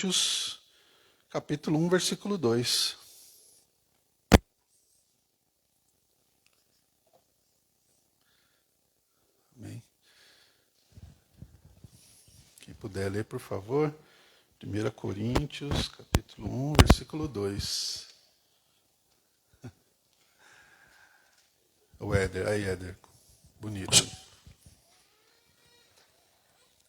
Coríntios, capítulo 1, versículo 2. Amém. Quem puder ler, por favor. 1 Coríntios, capítulo 1, versículo 2. O Éder, aí Éder, bonito.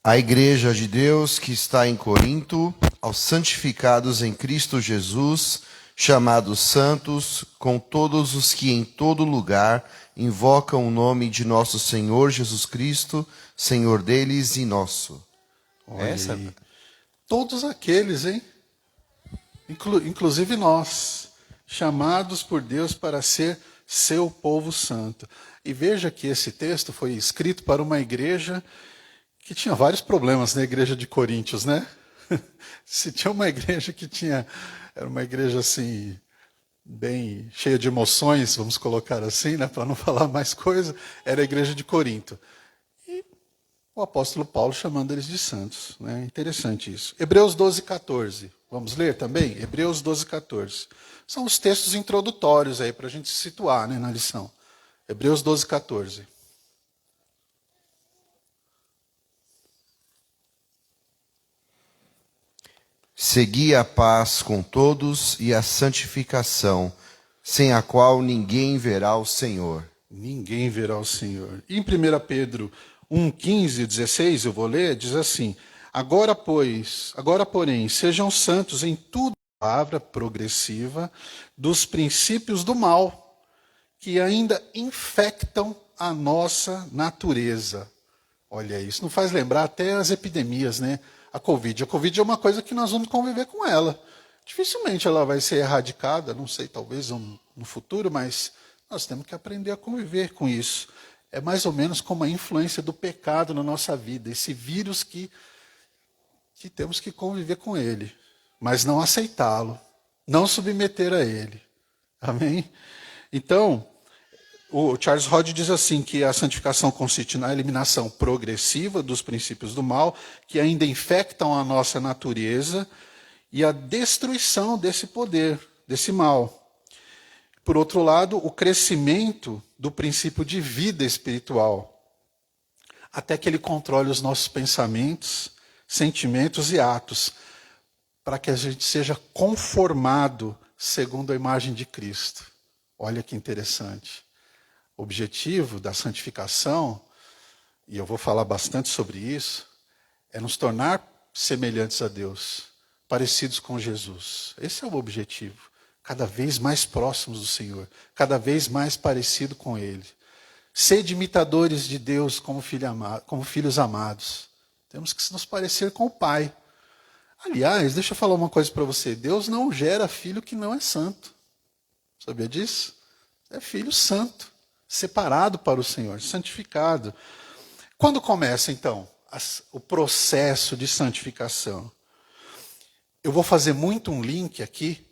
A igreja de Deus que está em Corinto, aos santificados em Cristo Jesus, chamados santos, com todos os que em todo lugar invocam o nome de nosso Senhor Jesus Cristo, Senhor deles e nosso. Olha aí. Todos aqueles, hein? Inclusive nós, chamados por Deus para ser seu povo santo. E veja que esse texto foi escrito para uma igreja que tinha vários problemas na igreja de Coríntios, né? Se tinha uma igreja que era uma igreja assim, bem cheia de emoções, vamos colocar assim, né, para não falar mais coisa, era a igreja de Corinto. E o apóstolo Paulo chamando eles de santos, né? Interessante isso. Hebreus 12, 14. Vamos ler também? Hebreus 12, 14. São os textos introdutórios aí para a gente se situar, né, na lição. Hebreus 12, 14. Segui a paz com todos e a santificação, sem a qual ninguém verá o Senhor. Ninguém verá o Senhor. E em 1 Pedro 1, 15 e 16, eu vou ler, diz assim: agora, porém, sejam santos em tudo, palavra progressiva dos princípios do mal, que ainda infectam a nossa natureza. Olha, isso não faz lembrar até as epidemias, né? A Covid. A Covid é uma coisa que nós vamos conviver com ela. Dificilmente ela vai ser erradicada, não sei, talvez no futuro, mas nós temos que aprender a conviver com isso. É mais ou menos como a influência do pecado na nossa vida, esse vírus que temos que conviver com ele, mas não aceitá-lo, não submeter a ele. Amém? Então, o Charles Hodge diz assim, que a santificação consiste na eliminação progressiva dos princípios do mal, que ainda infectam a nossa natureza, e a destruição desse poder, desse mal. Por outro lado, o crescimento do princípio de vida espiritual, até que ele controle os nossos pensamentos, sentimentos e atos, para que a gente seja conformado segundo a imagem de Cristo. Olha que interessante. O objetivo da santificação, e eu vou falar bastante sobre isso, é nos tornar semelhantes a Deus, parecidos com Jesus. Esse é o objetivo. Cada vez mais próximos do Senhor, cada vez mais parecido com Ele. Sede imitadores de Deus como filhos amados. Temos que nos parecer com o Pai. Aliás, deixa eu falar uma coisa para você. Deus não gera filho que não é santo. Sabia disso? É filho santo, separado para o Senhor, santificado. Quando começa, então, o processo de santificação? Eu vou fazer muito um link aqui,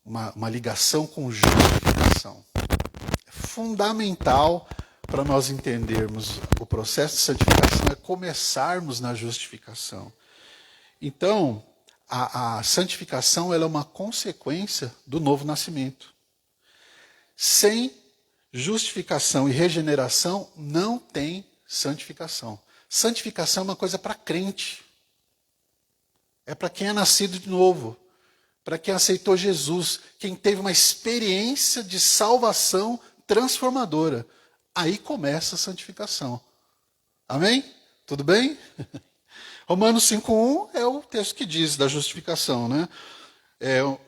uma ligação com justificação. É fundamental para nós entendermos o processo de santificação, é começarmos na justificação. Então, a santificação ela é uma consequência do novo nascimento. Sem justificação e regeneração, não tem santificação. Santificação é uma coisa para crente. É para quem é nascido de novo. Para quem aceitou Jesus. Quem teve uma experiência de salvação transformadora. Aí começa a santificação. Amém? Tudo bem? Romanos 5:1 é o texto que diz da justificação, né?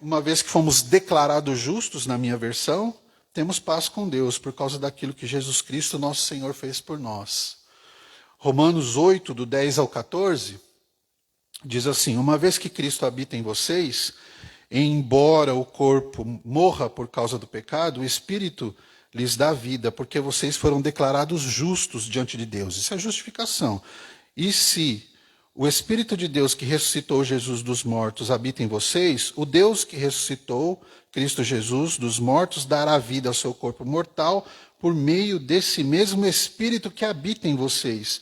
Uma vez que fomos declarados justos, na minha versão, temos paz com Deus por causa daquilo que Jesus Cristo, nosso Senhor, fez por nós. Romanos 8, do 10 ao 14, diz assim: uma vez que Cristo habita em vocês, embora o corpo morra por causa do pecado, o Espírito lhes dá vida, porque vocês foram declarados justos diante de Deus. Isso é justificação. E se o Espírito de Deus que ressuscitou Jesus dos mortos habita em vocês, o Deus que ressuscitou Cristo Jesus dos mortos dará vida ao seu corpo mortal por meio desse mesmo Espírito que habita em vocês.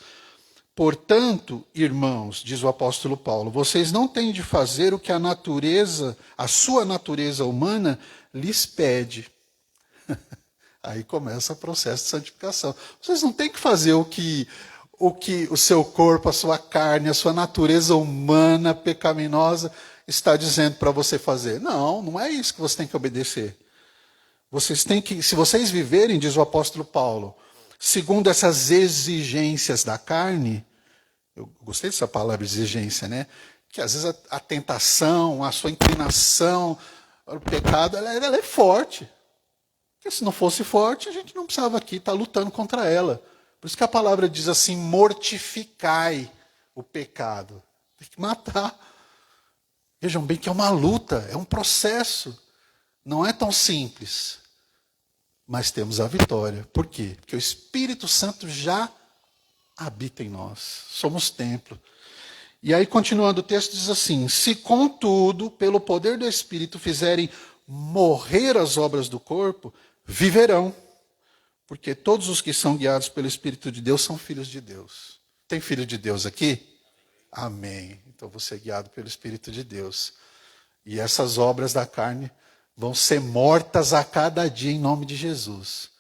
Portanto, irmãos, diz o apóstolo Paulo, vocês não têm de fazer o que a sua natureza humana lhes pede. Aí começa o processo de santificação. Vocês não têm que fazer o que o seu corpo, a sua carne, a sua natureza humana pecaminosa está dizendo para você fazer. Não, não é isso que você tem que obedecer. Vocês têm que, se vocês viverem, diz o apóstolo Paulo, segundo essas exigências da carne, eu gostei dessa palavra exigência, né? Que às vezes a tentação, a sua inclinação para o pecado, ela é forte. Porque se não fosse forte, a gente não precisava aqui estar lutando contra ela. Por isso que a palavra diz assim, mortificai o pecado. Tem que matar. Vejam bem que é uma luta, é um processo. Não é tão simples. Mas temos a vitória. Por quê? Porque o Espírito Santo já habita em nós. Somos templo. E aí, continuando o texto, diz assim, se contudo, pelo poder do Espírito, fizerem morrer as obras do corpo, viverão. Porque todos os que são guiados pelo Espírito de Deus são filhos de Deus. Tem filho de Deus aqui? Amém. Então você é guiado pelo Espírito de Deus. E essas obras da carne vão ser mortas a cada dia em nome de Jesus.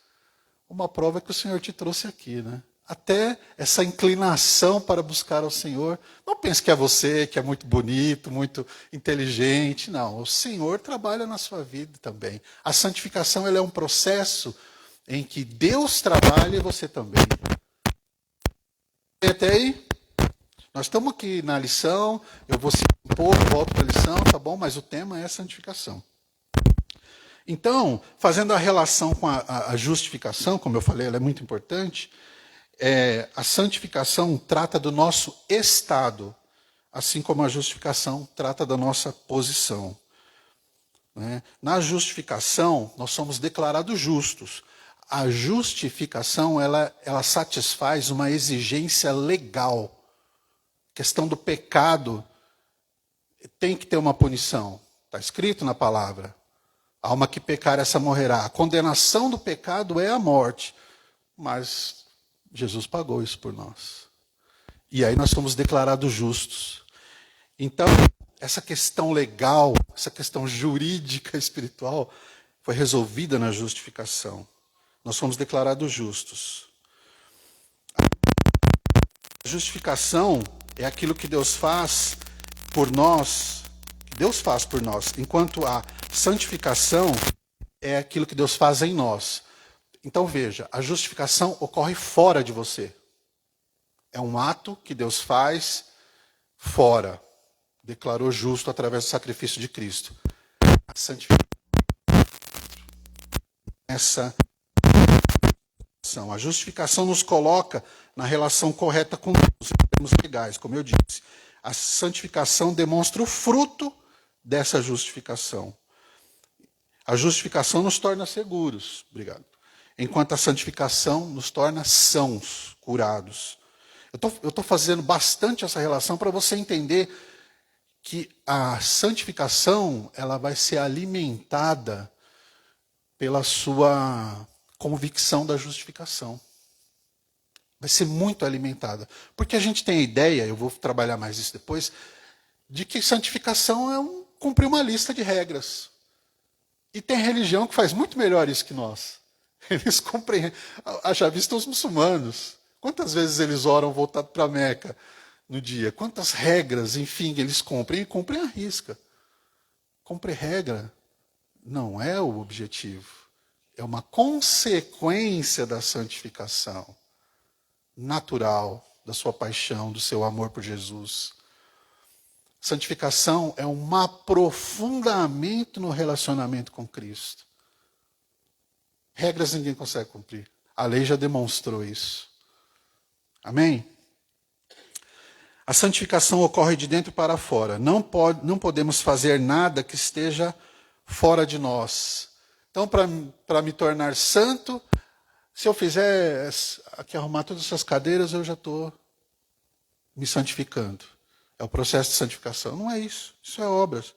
Uma prova que o Senhor te trouxe aqui, né? Até essa inclinação para buscar ao Senhor. Não pense que é você, que é muito bonito, muito inteligente. Não, o Senhor trabalha na sua vida também. A santificação ela é um processo em que Deus trabalha e você também. Até aí? Nós estamos aqui na lição, eu vou seguir um pouco, volto para a lição, tá bom? Mas o tema é santificação. Então, fazendo a relação com a justificação, como eu falei, ela é muito importante, a santificação trata do nosso estado, assim como a justificação trata da nossa posição. Né? Na justificação, nós somos declarados justos. A justificação, ela satisfaz uma exigência legal. A questão do pecado tem que ter uma punição. Está escrito na palavra. A alma que pecar, essa morrerá. A condenação do pecado é a morte. Mas Jesus pagou isso por nós. E aí nós somos declarados justos. Então, essa questão legal, essa questão jurídica espiritual, foi resolvida na justificação. Nós somos declarados justos. A justificação é aquilo que Deus faz por nós, que Deus faz por nós, enquanto a santificação é aquilo que Deus faz em nós. Então veja, a justificação ocorre fora de você. É um ato que Deus faz fora. Declarou justo através do sacrifício de Cristo. A santificação, a justificação nos coloca na relação correta com Deus, em termos legais, como eu disse. A santificação demonstra o fruto dessa justificação. A justificação nos torna seguros, obrigado. Enquanto a santificação nos torna sãos, curados. Eu estou fazendo bastante essa relação para você entender que a santificação ela vai ser alimentada pela sua convicção da justificação. Vai ser muito alimentada. Porque a gente tem a ideia, eu vou trabalhar mais isso depois, de que santificação é cumprir uma lista de regras. E tem religião que faz muito melhor isso que nós. Eles cumprem. Haja vista os muçulmanos. Quantas vezes eles oram voltado para Meca no dia? Quantas regras, enfim, eles cumprem? E cumprem à risca. Cumprir regra não é o objetivo. É uma consequência da santificação natural, da sua paixão, do seu amor por Jesus. Santificação é um aprofundamento no relacionamento com Cristo. Regras ninguém consegue cumprir. A lei já demonstrou isso. Amém? A santificação ocorre de dentro para fora. Não podemos fazer nada que esteja fora de nós. Então, para me tornar santo, se eu fizer aqui arrumar todas essas cadeiras, eu já estou me santificando. É o processo de santificação. Não é isso. Isso é obras.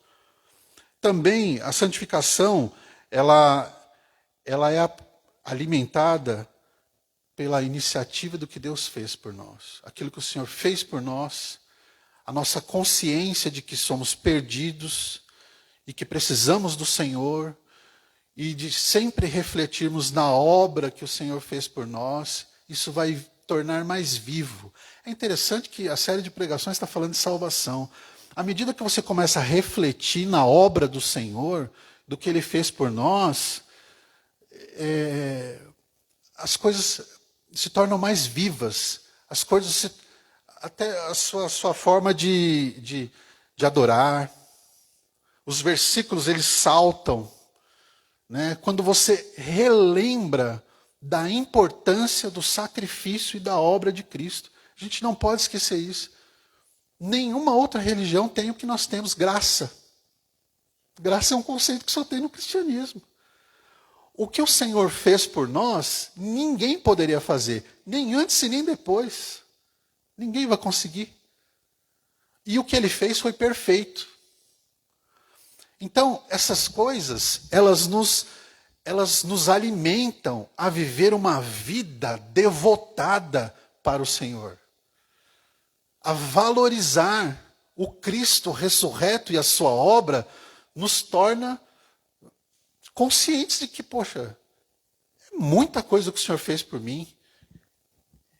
Também a santificação, ela é alimentada pela iniciativa do que Deus fez por nós. Aquilo que o Senhor fez por nós, a nossa consciência de que somos perdidos e que precisamos do Senhor, e de sempre refletirmos na obra que o Senhor fez por nós, isso vai tornar mais vivo. É interessante que a série de pregações está falando de salvação. À medida que você começa a refletir na obra do Senhor, do que Ele fez por nós, as coisas se tornam mais vivas. As coisas, até a sua forma de adorar. Os versículos, eles saltam. Né? Quando você relembra da importância do sacrifício e da obra de Cristo. A gente não pode esquecer isso. Nenhuma outra religião tem o que nós temos, graça. Graça é um conceito que só tem no cristianismo. O que o Senhor fez por nós, ninguém poderia fazer, nem antes e nem depois. Ninguém vai conseguir. E o que Ele fez foi perfeito. Então, essas coisas, elas nos alimentam a viver uma vida devotada para o Senhor. A valorizar o Cristo ressurreto e a sua obra nos torna conscientes de que, poxa, é muita coisa que o Senhor fez por mim.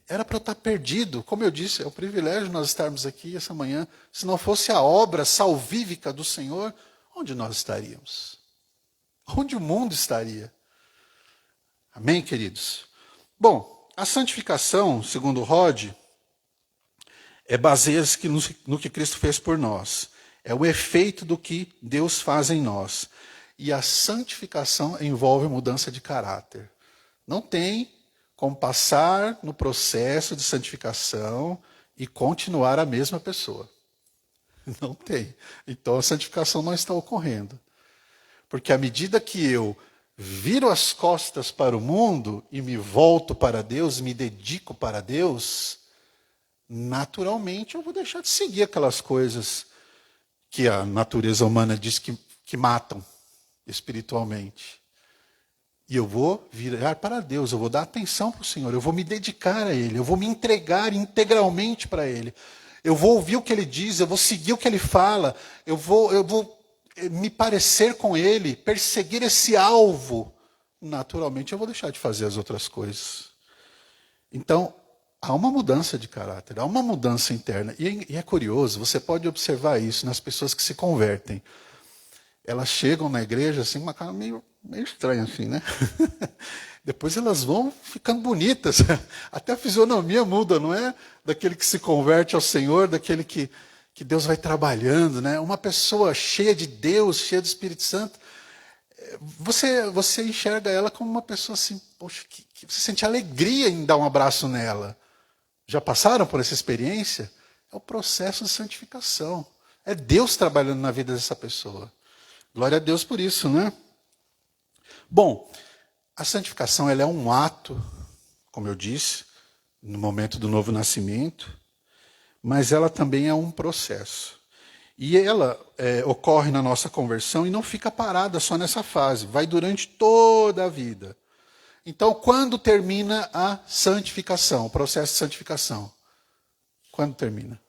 Era para eu estar perdido. Como eu disse, é um privilégio nós estarmos aqui essa manhã. Se não fosse a obra salvífica do Senhor, onde nós estaríamos? Onde o mundo estaria? Amém, queridos? Bom, a santificação, segundo Rod, baseia-se no que Cristo fez por nós. É o efeito do que Deus faz em nós. E a santificação envolve mudança de caráter. Não tem como passar no processo de santificação e continuar a mesma pessoa. Não tem. Então a santificação não está ocorrendo. Porque à medida que eu viro as costas para o mundo e me volto para Deus, me dedico para Deus, naturalmente eu vou deixar de seguir aquelas coisas que a natureza humana diz que matam espiritualmente. E eu vou virar para Deus, eu vou dar atenção para o Senhor, eu vou me dedicar a Ele, eu vou me entregar integralmente para Ele. Eu vou ouvir o que Ele diz, eu vou seguir o que Ele fala, eu vou me parecer com Ele, perseguir esse alvo. Naturalmente eu vou deixar de fazer as outras coisas. Então, há uma mudança de caráter, há uma mudança interna. E é curioso, você pode observar isso nas pessoas que se convertem. Elas chegam na igreja assim, com uma cara meio estranha, assim, né? Depois elas vão ficando bonitas. Até a fisionomia muda, não é? Daquele que se converte ao Senhor, daquele que Deus vai trabalhando, né? Uma pessoa cheia de Deus, cheia do Espírito Santo, você enxerga ela como uma pessoa assim, poxa, que você sente alegria em dar um abraço nela. Já passaram por essa experiência? É o processo de santificação. É Deus trabalhando na vida dessa pessoa. Glória a Deus por isso, né? Bom, a santificação ela é um ato, como eu disse, no momento do novo nascimento, mas ela também é um processo. E ela ocorre na nossa conversão e não fica parada só nessa fase, vai durante toda a vida. Então, quando termina a santificação, o processo de santificação? Quando termina?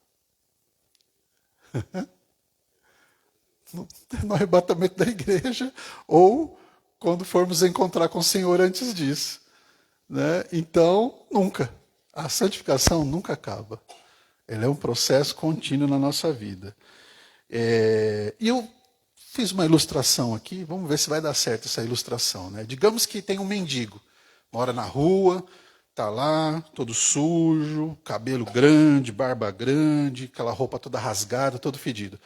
No arrebatamento da igreja, ou quando formos encontrar com o Senhor antes disso. Né? Então, nunca. A santificação nunca acaba. Ela é um processo contínuo na nossa vida. E eu fiz uma ilustração aqui, vamos ver se vai dar certo essa ilustração. Né? Digamos que tem um mendigo, mora na rua, está lá, todo sujo, cabelo grande, barba grande, aquela roupa toda rasgada, todo fedido.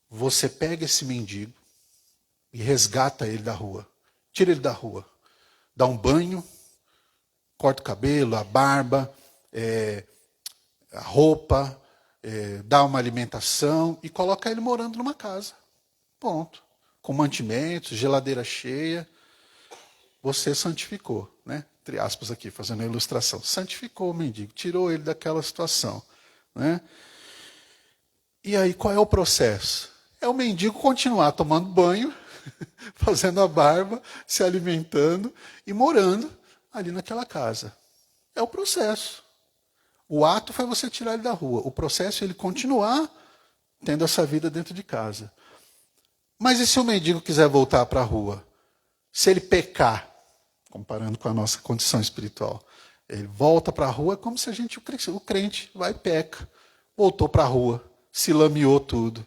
Você pega esse mendigo e resgata ele da rua. Tira ele da rua. Dá um banho, corta o cabelo, a barba, a roupa, dá uma alimentação e coloca ele morando numa casa. Ponto. Com mantimentos, geladeira cheia. Você santificou, né? Entre aspas aqui, fazendo a ilustração. Santificou o mendigo, tirou ele daquela situação. Né? E aí, qual é o processo? É o mendigo continuar tomando banho, fazendo a barba, se alimentando e morando ali naquela casa. É o processo. O ato foi você tirar ele da rua. O processo é ele continuar tendo essa vida dentro de casa. Mas e se o mendigo quiser voltar para a rua? Se ele pecar, comparando com a nossa condição espiritual, ele volta para a rua, é como se o crente vai e peca. Voltou para a rua, se lameou tudo.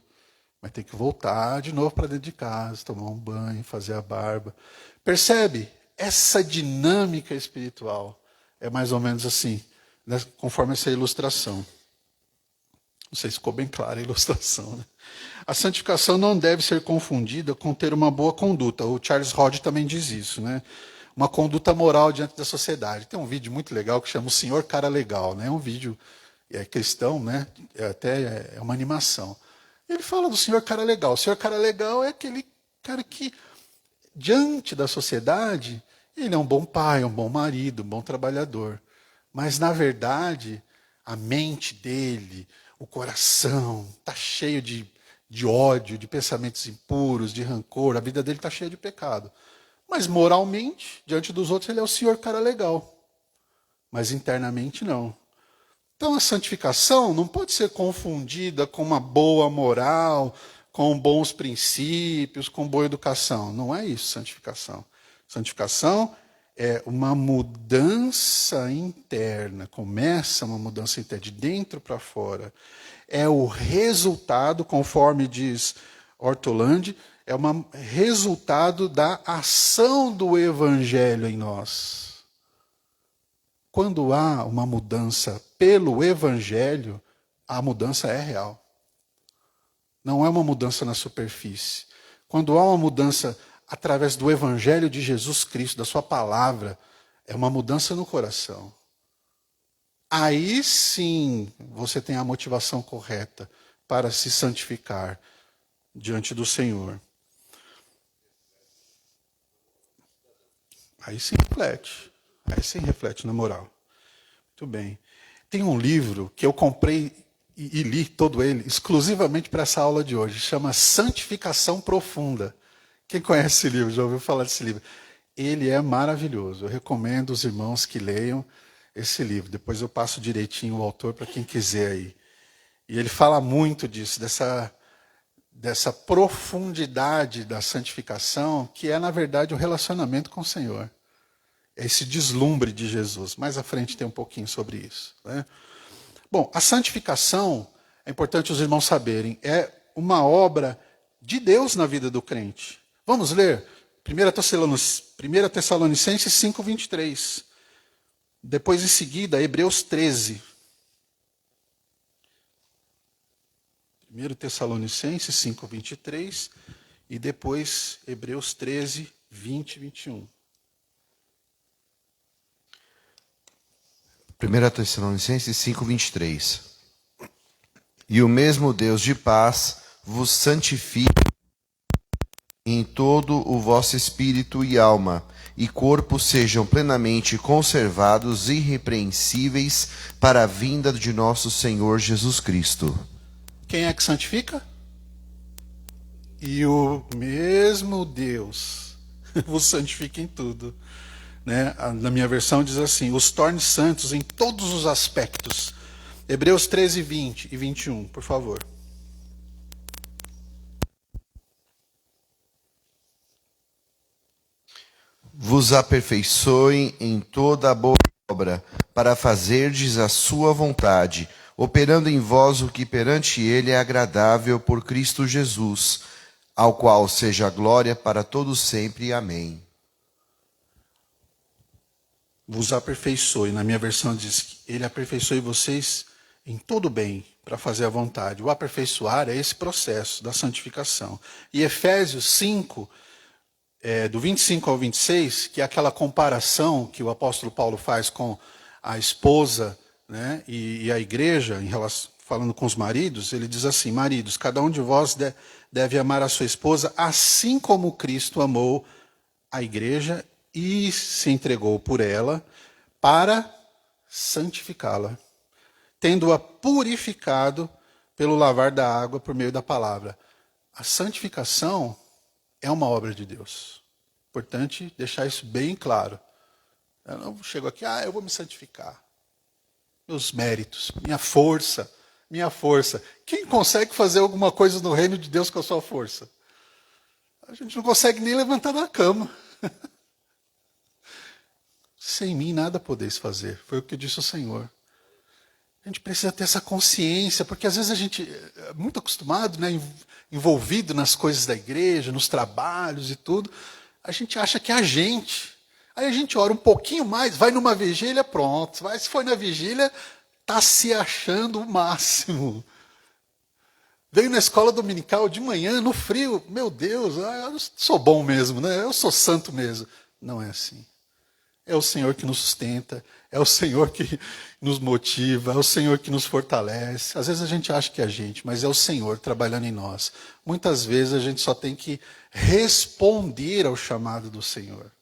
Mas tem que voltar de novo para dentro de casa, tomar um banho, fazer a barba. Percebe? Essa dinâmica espiritual é mais ou menos assim, né? Conforme essa ilustração. Não sei se ficou bem clara a ilustração, né? A santificação não deve ser confundida com ter uma boa conduta. O Charles Hodge também diz isso, né? Uma conduta moral diante da sociedade. Tem um vídeo muito legal que chama O Senhor Cara Legal, né? É um vídeo cristão, né? É uma animação. Ele fala do senhor cara legal. O senhor cara legal é aquele cara que, diante da sociedade, ele é um bom pai, um bom marido, um bom trabalhador. Mas, na verdade, a mente dele, o coração, está cheio de ódio, de pensamentos impuros, de rancor. A vida dele está cheia de pecado. Mas, moralmente, diante dos outros, ele é o senhor cara legal. Mas, internamente, não. Então, a santificação não pode ser confundida com uma boa moral, com bons princípios, com boa educação. Não é isso, santificação. Santificação é uma mudança interna, começa uma mudança interna, de dentro para fora. É o resultado, conforme diz Ortolandi, é um resultado da ação do Evangelho em nós. Quando há uma mudança pelo Evangelho, a mudança é real. Não é uma mudança na superfície. Quando há uma mudança através do Evangelho de Jesus Cristo, da sua palavra, é uma mudança no coração. Aí sim você tem a motivação correta para se santificar diante do Senhor. Aí sim reflete. Aí sim reflete na moral. Muito bem. Tem um livro que eu comprei e li todo ele exclusivamente para essa aula de hoje. Chama Santificação Profunda. Quem conhece esse livro? Já ouviu falar desse livro? Ele é maravilhoso. Eu recomendo os irmãos que leiam esse livro. Depois eu passo direitinho o autor para quem quiser aí. E ele fala muito disso, dessa profundidade da santificação, que é, na verdade, o relacionamento com o Senhor. Esse deslumbre de Jesus. Mais à frente tem um pouquinho sobre isso, né? Bom, a santificação, é importante os irmãos saberem, é uma obra de Deus na vida do crente. Vamos ler 1 Tessalonicenses 5:23. Depois, em seguida, Hebreus 13. 1 Tessalonicenses 5:23 e depois Hebreus 13, 20 e 21. 1 Tessalonicenses 5:23. E o mesmo Deus de paz vos santifique em todo o vosso espírito e alma, e corpo sejam plenamente conservados irrepreensíveis para a vinda de nosso Senhor Jesus Cristo. Quem é que santifica? E o mesmo Deus vos santifica em tudo. Né? Na minha versão diz assim, os torne santos em todos os aspectos. Hebreus 13, 20 e 21, por favor. Vos aperfeiçoem em toda a boa obra, para fazerdes a sua vontade, operando em vós o que perante ele é agradável por Cristo Jesus, ao qual seja a glória para todos sempre. Amém. Vos aperfeiçoe. Na minha versão diz que ele aperfeiçoe vocês em todo bem, para fazer a vontade. O aperfeiçoar é esse processo da santificação. E Efésios 5, do 25 ao 26, que é aquela comparação que o apóstolo Paulo faz com a esposa, né, e a igreja, em relação, falando com os maridos, ele diz assim, maridos, cada um de vós deve amar a sua esposa assim como Cristo amou a igreja e se entregou por ela para santificá-la, tendo-a purificado pelo lavar da água por meio da palavra. A santificação é uma obra de Deus. Importante deixar isso bem claro. Eu não chego aqui, eu vou me santificar. Meus méritos, minha força. Quem consegue fazer alguma coisa no reino de Deus com a sua força? A gente não consegue nem levantar da cama. Sem mim nada podeis fazer. Foi o que disse o Senhor. A gente precisa ter essa consciência, porque às vezes a gente é muito acostumado, né, envolvido nas coisas da igreja, nos trabalhos e tudo. A gente acha que é a gente. Aí a gente ora um pouquinho mais, vai numa vigília, pronto. Se foi na vigília, está se achando o máximo. Veio na escola dominical de manhã, no frio, meu Deus, eu sou bom mesmo, né? Eu sou santo mesmo. Não é assim. É o Senhor que nos sustenta, é o Senhor que nos motiva, é o Senhor que nos fortalece. Às vezes a gente acha que é a gente, mas é o Senhor trabalhando em nós. Muitas vezes a gente só tem que responder ao chamado do Senhor.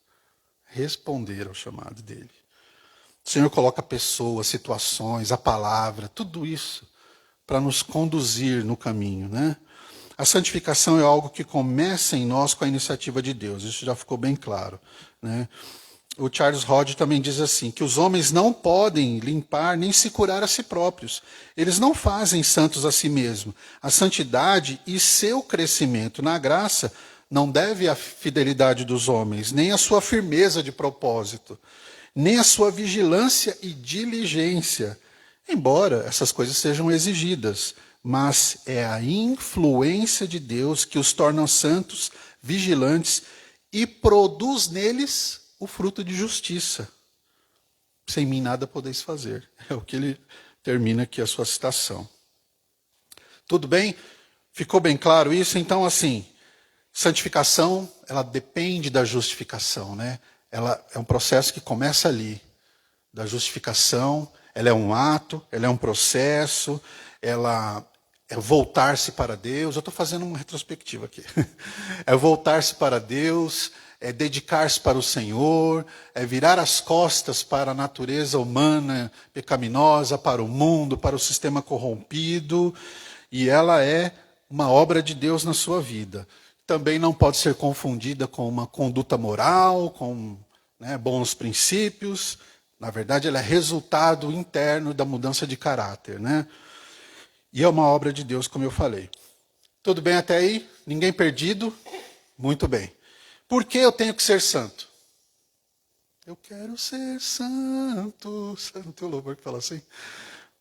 Responder ao chamado dele. O Senhor coloca pessoas, situações, a palavra, tudo isso para nos conduzir no caminho, né? A santificação é algo que começa em nós com a iniciativa de Deus. Isso já ficou bem claro, né? O Charles Hodge também diz assim, que os homens não podem limpar nem se curar a si próprios. Eles não fazem santos a si mesmos. A santidade e seu crescimento na graça não deve à fidelidade dos homens, nem à sua firmeza de propósito, nem à sua vigilância e diligência, embora essas coisas sejam exigidas, mas é a influência de Deus que os torna santos, vigilantes e produz neles o fruto de justiça. Sem mim nada podeis fazer. É o que ele termina aqui a sua citação. Tudo bem? Ficou bem claro isso? Então, assim, santificação, ela depende da justificação, né? Ela é um processo que começa ali, da justificação. Ela é um ato, ela é um processo, ela é voltar-se para Deus. Eu estou fazendo uma retrospectiva aqui. É voltar-se para Deus, é dedicar-se para o Senhor, é virar as costas para a natureza humana pecaminosa, para o mundo, para o sistema corrompido, e ela é uma obra de Deus na sua vida. Também não pode ser confundida com uma conduta moral, com bons princípios. Na verdade, ela é resultado interno da mudança de caráter, né? E é uma obra de Deus, como eu falei. Tudo bem até aí? Ninguém perdido? Muito bem. Por que eu tenho que ser santo? Eu quero ser santo. Não tem um louvor que fala assim?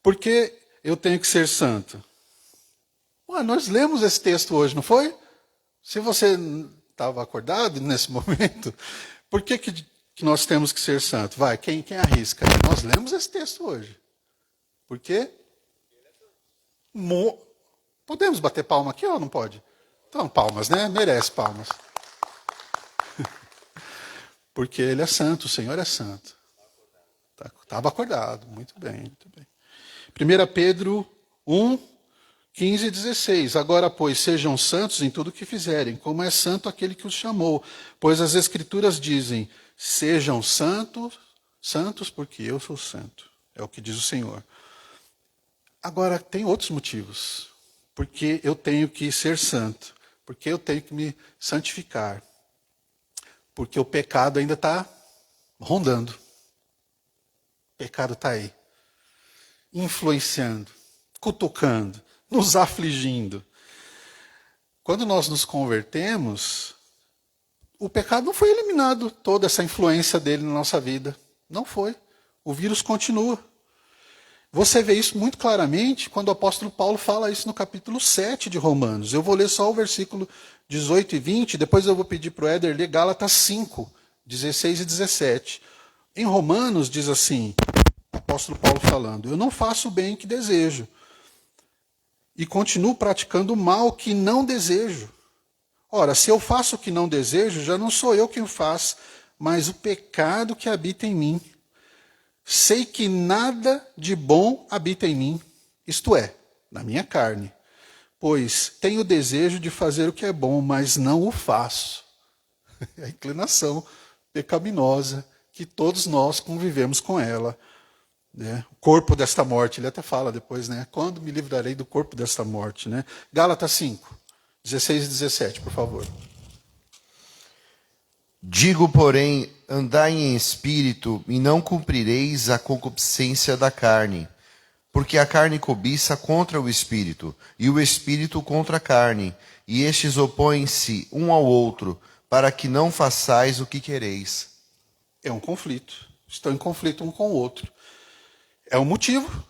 Por que eu tenho que ser santo? Nós lemos esse texto hoje, não foi? Se você estava acordado nesse momento, por que nós temos que ser santo? Vai, quem arrisca? Nós lemos esse texto hoje. Por quê? Podemos bater palma aqui ou não pode? Então, palmas, né? Merece palmas. Porque ele é santo, o Senhor é santo. Estava acordado, muito bem, muito bem. 1 Pedro 1, 15 e 16. Agora, pois, sejam santos em tudo o que fizerem, como é santo aquele que os chamou. Pois as Escrituras dizem, sejam santos porque eu sou santo. É o que diz o Senhor. Agora, tem outros motivos. Porque eu tenho que ser santo. Porque eu tenho que me santificar. Porque o pecado ainda está rondando. O pecado está aí. Influenciando, cutucando, nos afligindo. Quando nós nos convertemos, o pecado não foi eliminado, toda essa influência dele na nossa vida. Não foi. O vírus continua. Você vê isso muito claramente quando o apóstolo Paulo fala isso no capítulo 7 de Romanos. Eu vou ler só o versículo 18 e 20, depois eu vou pedir para o Éder ler Gálatas 5, 16 e 17. Em Romanos diz assim, o apóstolo Paulo falando, eu não faço o bem que desejo, e continuo praticando o mal que não desejo. Ora, se eu faço o que não desejo, já não sou eu quem o faz, mas o pecado que habita em mim. Sei que nada de bom habita em mim, isto é, na minha carne. Pois tenho desejo de fazer o que é bom, mas não o faço. É a inclinação pecaminosa que todos nós convivemos com ela. Né? O corpo desta morte, ele até fala depois, né? Quando me livrarei do corpo desta morte? Né? Gálatas 5, 16 e 17, por favor. Digo, porém, andai em espírito e não cumprireis a concupiscência da carne. Porque a carne cobiça contra o espírito, e o espírito contra a carne, e estes opõem-se um ao outro, para que não façais o que quereis. É um conflito. Estão em conflito um com o outro. É um motivo.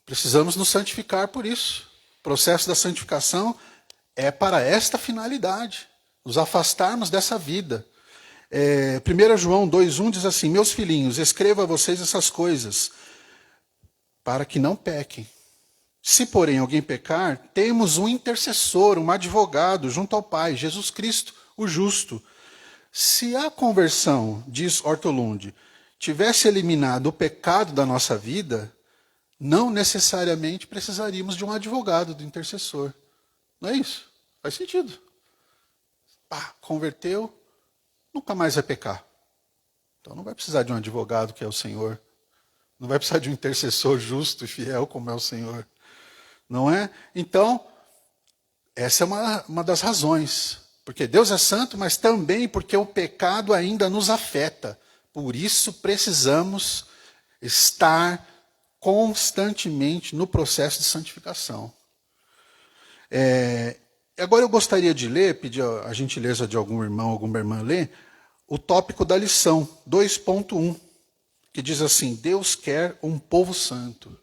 Precisamos nos santificar por isso. O processo da santificação é para esta finalidade. Nos afastarmos dessa vida. 1 João 2,1 diz assim: meus filhinhos, escrevo a vocês essas coisas, para que não pequem. Se, porém, alguém pecar, temos um intercessor, um advogado junto ao Pai, Jesus Cristo, o justo. Se a conversão, diz Ortolund, tivesse eliminado o pecado da nossa vida, não necessariamente precisaríamos de um advogado, do intercessor. Não é isso? Faz sentido. Converteu, nunca mais vai pecar. Então não vai precisar de um advogado, que é o Senhor. Não vai precisar de um intercessor justo e fiel, como é o Senhor. Não é? Então, essa é uma das razões. Porque Deus é santo, mas também porque o pecado ainda nos afeta. Por isso precisamos estar constantemente no processo de santificação. Agora eu gostaria de ler, pedir a gentileza de algum irmão, alguma irmã ler, o tópico da lição, 2.1, que diz assim: Deus quer um povo santo.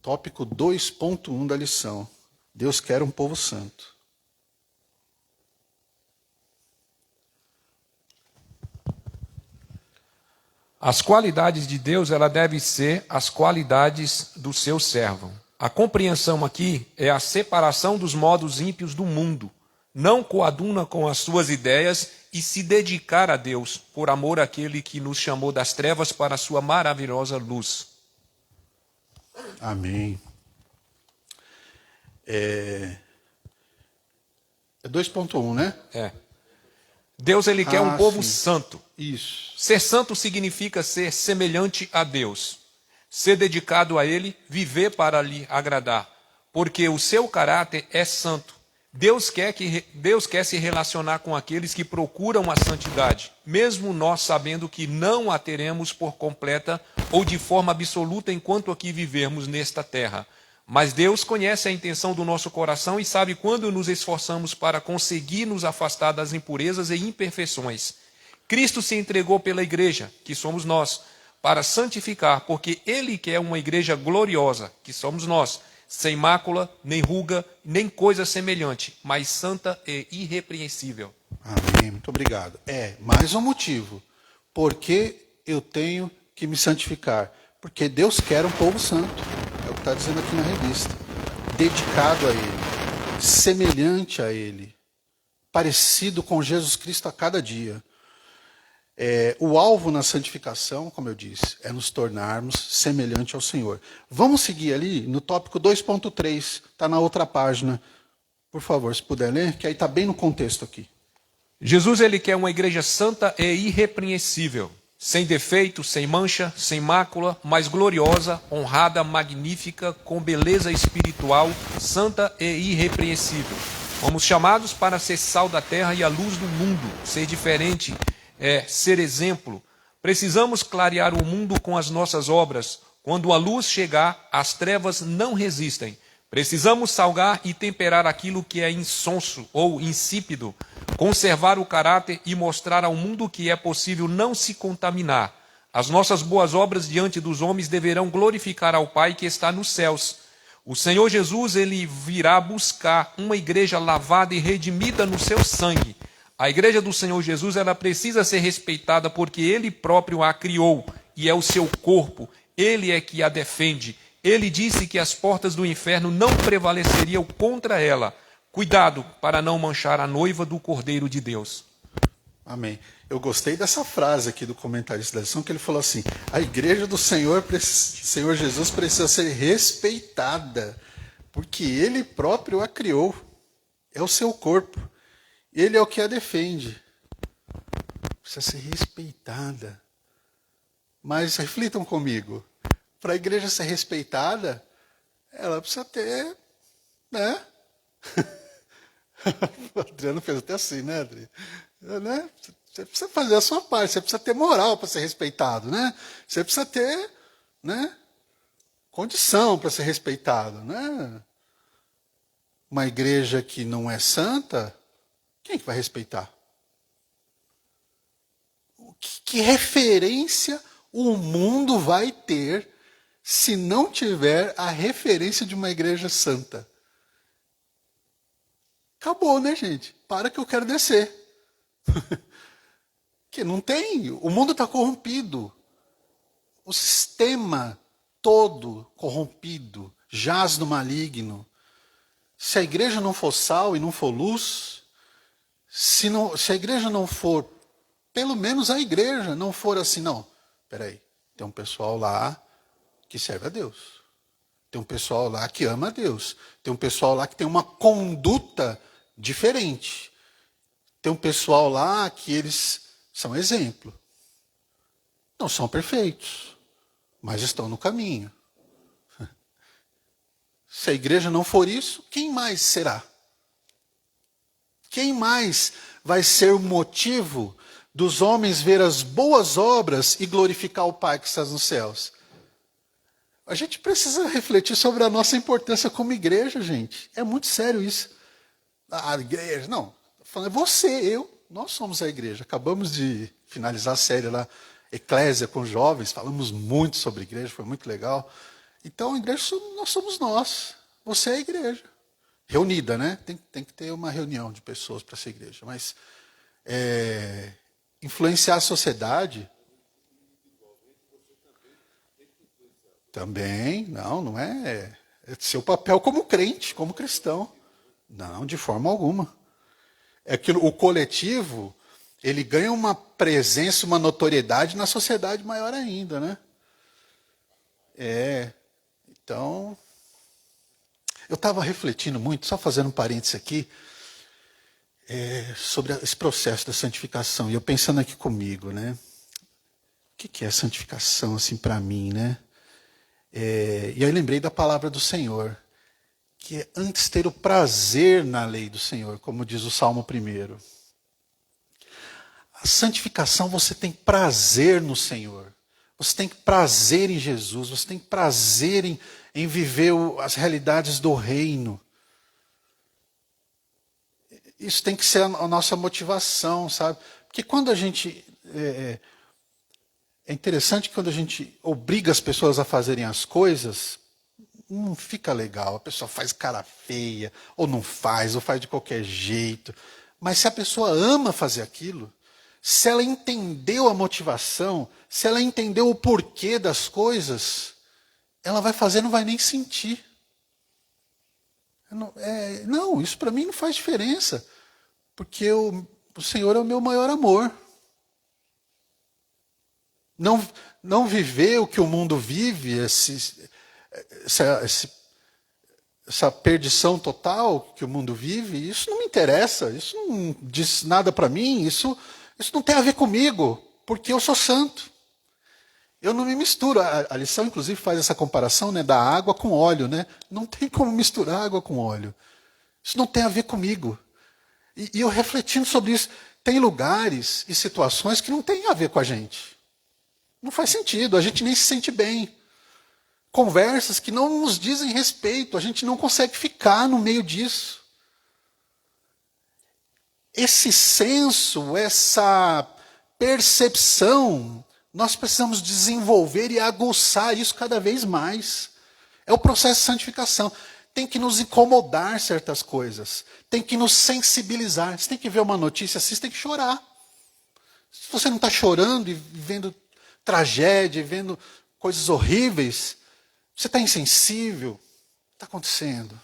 Tópico 2.1 da lição. Deus quer um povo santo. As qualidades de Deus, ela deve ser as qualidades do seu servo. A compreensão aqui é a separação dos modos ímpios do mundo, não coaduna com as suas ideias e se dedicar a Deus, por amor àquele que nos chamou das trevas para a sua maravilhosa luz. Amém. É 2.1, né? Deus, ele quer um povo sim. santo. Isso. Ser santo significa ser semelhante a Deus. Ser dedicado a Ele, viver para lhe agradar. Porque o seu caráter é santo. Deus quer se relacionar com aqueles que procuram a santidade, mesmo nós sabendo que não a teremos por completa ou de forma absoluta enquanto aqui vivermos nesta terra. Mas Deus conhece a intenção do nosso coração e sabe quando nos esforçamos para conseguir nos afastar das impurezas e imperfeições. Cristo se entregou pela igreja, que somos nós, para santificar, porque Ele quer uma igreja gloriosa, que somos nós, sem mácula, nem ruga, nem coisa semelhante, mas santa e irrepreensível. Amém. Muito obrigado. Mais um motivo. Por que eu tenho que me santificar? Porque Deus quer um povo santo. É o que está dizendo aqui na revista. Dedicado a Ele. Semelhante a Ele. Parecido com Jesus Cristo a cada dia. O alvo na santificação, como eu disse, é nos tornarmos semelhante ao Senhor. Vamos seguir ali no tópico 2.3, está na outra página. Por favor, se puder ler, que aí está bem no contexto aqui. Jesus, ele quer uma igreja santa e irrepreensível, sem defeito, sem mancha, sem mácula, mas gloriosa, honrada, magnífica, com beleza espiritual, santa e irrepreensível. Fomos chamados para ser sal da terra e a luz do mundo, ser diferente, ser exemplo. Precisamos clarear o mundo com as nossas obras. Quando a luz chegar, as trevas não resistem. Precisamos salgar e temperar aquilo que é insonso ou insípido, conservar o caráter e mostrar ao mundo que é possível não se contaminar. As nossas boas obras diante dos homens deverão glorificar ao Pai que está nos céus. O Senhor Jesus, ele virá buscar uma igreja lavada e redimida no seu sangue. A igreja do Senhor Jesus, ela precisa ser respeitada porque Ele próprio a criou e é o seu corpo. Ele é que a defende. Ele disse que as portas do inferno não prevaleceriam contra ela. Cuidado para não manchar a noiva do Cordeiro de Deus. Amém. Eu gostei dessa frase aqui do comentarista da lição, que ele falou assim: a igreja do Senhor Jesus precisa ser respeitada, porque Ele próprio a criou. É o seu corpo. Ele é o que a defende. Precisa ser respeitada. Mas reflitam comigo. Para a igreja ser respeitada, ela precisa ter, né? O Adriano fez até assim, né, Adri? Né? Você precisa fazer a sua parte, você precisa ter moral para ser respeitado, né? Você precisa ter, né, condição para ser respeitado, né? Uma igreja que não é santa, quem que vai respeitar? Que referência o mundo vai ter se não tiver a referência de uma igreja santa? Acabou, né, gente? Para que eu quero descer. Que não tem. O mundo está corrompido. O sistema todo corrompido, jaz no maligno. Se a igreja não for sal e não for luz, se a igreja não for, pelo menos a igreja não for assim, não. Peraí, tem um pessoal lá que serve a Deus. Tem um pessoal lá que ama a Deus. Tem um pessoal lá que tem uma conduta diferente. Tem um pessoal lá que eles são exemplo. Não são perfeitos, mas estão no caminho. Se a igreja não for isso, quem mais será? Quem mais vai ser o motivo dos homens ver as boas obras e glorificar o Pai que está nos céus? A gente precisa refletir sobre a nossa importância como igreja, gente. É muito sério isso. A igreja, não. Falando, você, nós somos a igreja. Acabamos de finalizar a série lá, Eclésia com jovens. Falamos muito sobre igreja, foi muito legal. Então, a igreja nós somos nós. Você é a igreja. Reunida, né? Tem que ter uma reunião de pessoas para ser igreja. Mas influenciar a sociedade... Também, não é seu papel como crente, como cristão. Não, de forma alguma. É que o coletivo, ele ganha uma presença, uma notoriedade na sociedade maior ainda, né? Então, eu estava refletindo muito, só fazendo um parênteses aqui, sobre esse processo da santificação. E eu pensando aqui comigo, né? O que é santificação, assim, para mim, né? E aí lembrei da palavra do Senhor, que é antes ter o prazer na lei do Senhor, como diz o Salmo 1. A santificação, você tem prazer no Senhor. Você tem prazer em Jesus, você tem prazer em viver as realidades do reino. Isso tem que ser a nossa motivação, sabe? Porque quando a gente... É interessante que quando a gente obriga as pessoas a fazerem as coisas, não fica legal. A pessoa faz cara feia, ou não faz, ou faz de qualquer jeito. Mas se a pessoa ama fazer aquilo, se ela entendeu a motivação, se ela entendeu o porquê das coisas, ela vai fazer, não vai nem sentir. Não, isso para mim não faz diferença, porque o Senhor é o meu maior amor. Não viver o que o mundo vive, essa perdição total que o mundo vive, isso não me interessa, isso não diz nada para mim, isso não tem a ver comigo, porque eu sou santo. Eu não me misturo. A lição, inclusive, faz essa comparação, né, da água com óleo. Né? Não tem como misturar água com óleo. Isso não tem a ver comigo. E eu refletindo sobre isso, tem lugares e situações que não tem a ver com a gente. Não faz sentido, a gente nem se sente bem. Conversas que não nos dizem respeito, a gente não consegue ficar no meio disso. Esse senso, essa percepção, nós precisamos desenvolver e aguçar isso cada vez mais. É o processo de santificação. Tem que nos incomodar certas coisas, tem que nos sensibilizar. Você tem que ver uma notícia assim, você tem que chorar. Se você não está chorando e vendo tragédia, vendo coisas horríveis, você está insensível. O que está acontecendo?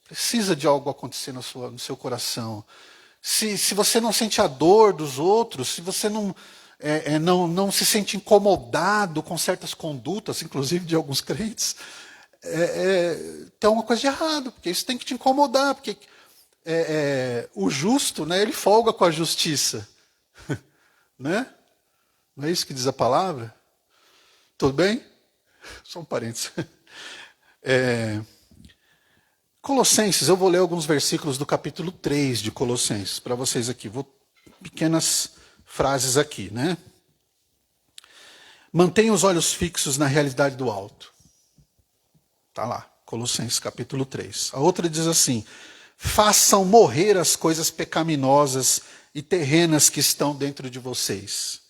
Precisa de algo acontecer no seu coração. Se você não sente a dor dos outros, se você não se sente incomodado com certas condutas, inclusive de alguns crentes, tem alguma coisa de errado, porque isso tem que te incomodar, porque o justo, né, ele folga com a justiça. Né? Não é isso que diz a palavra? Tudo bem? Só um parênteses. Colossenses, eu vou ler alguns versículos do capítulo 3 de Colossenses para vocês aqui. Vou pequenas frases aqui, né? Mantenha os olhos fixos na realidade do alto. Está lá, Colossenses capítulo 3. A outra diz assim: façam morrer as coisas pecaminosas e terrenas que estão dentro de vocês.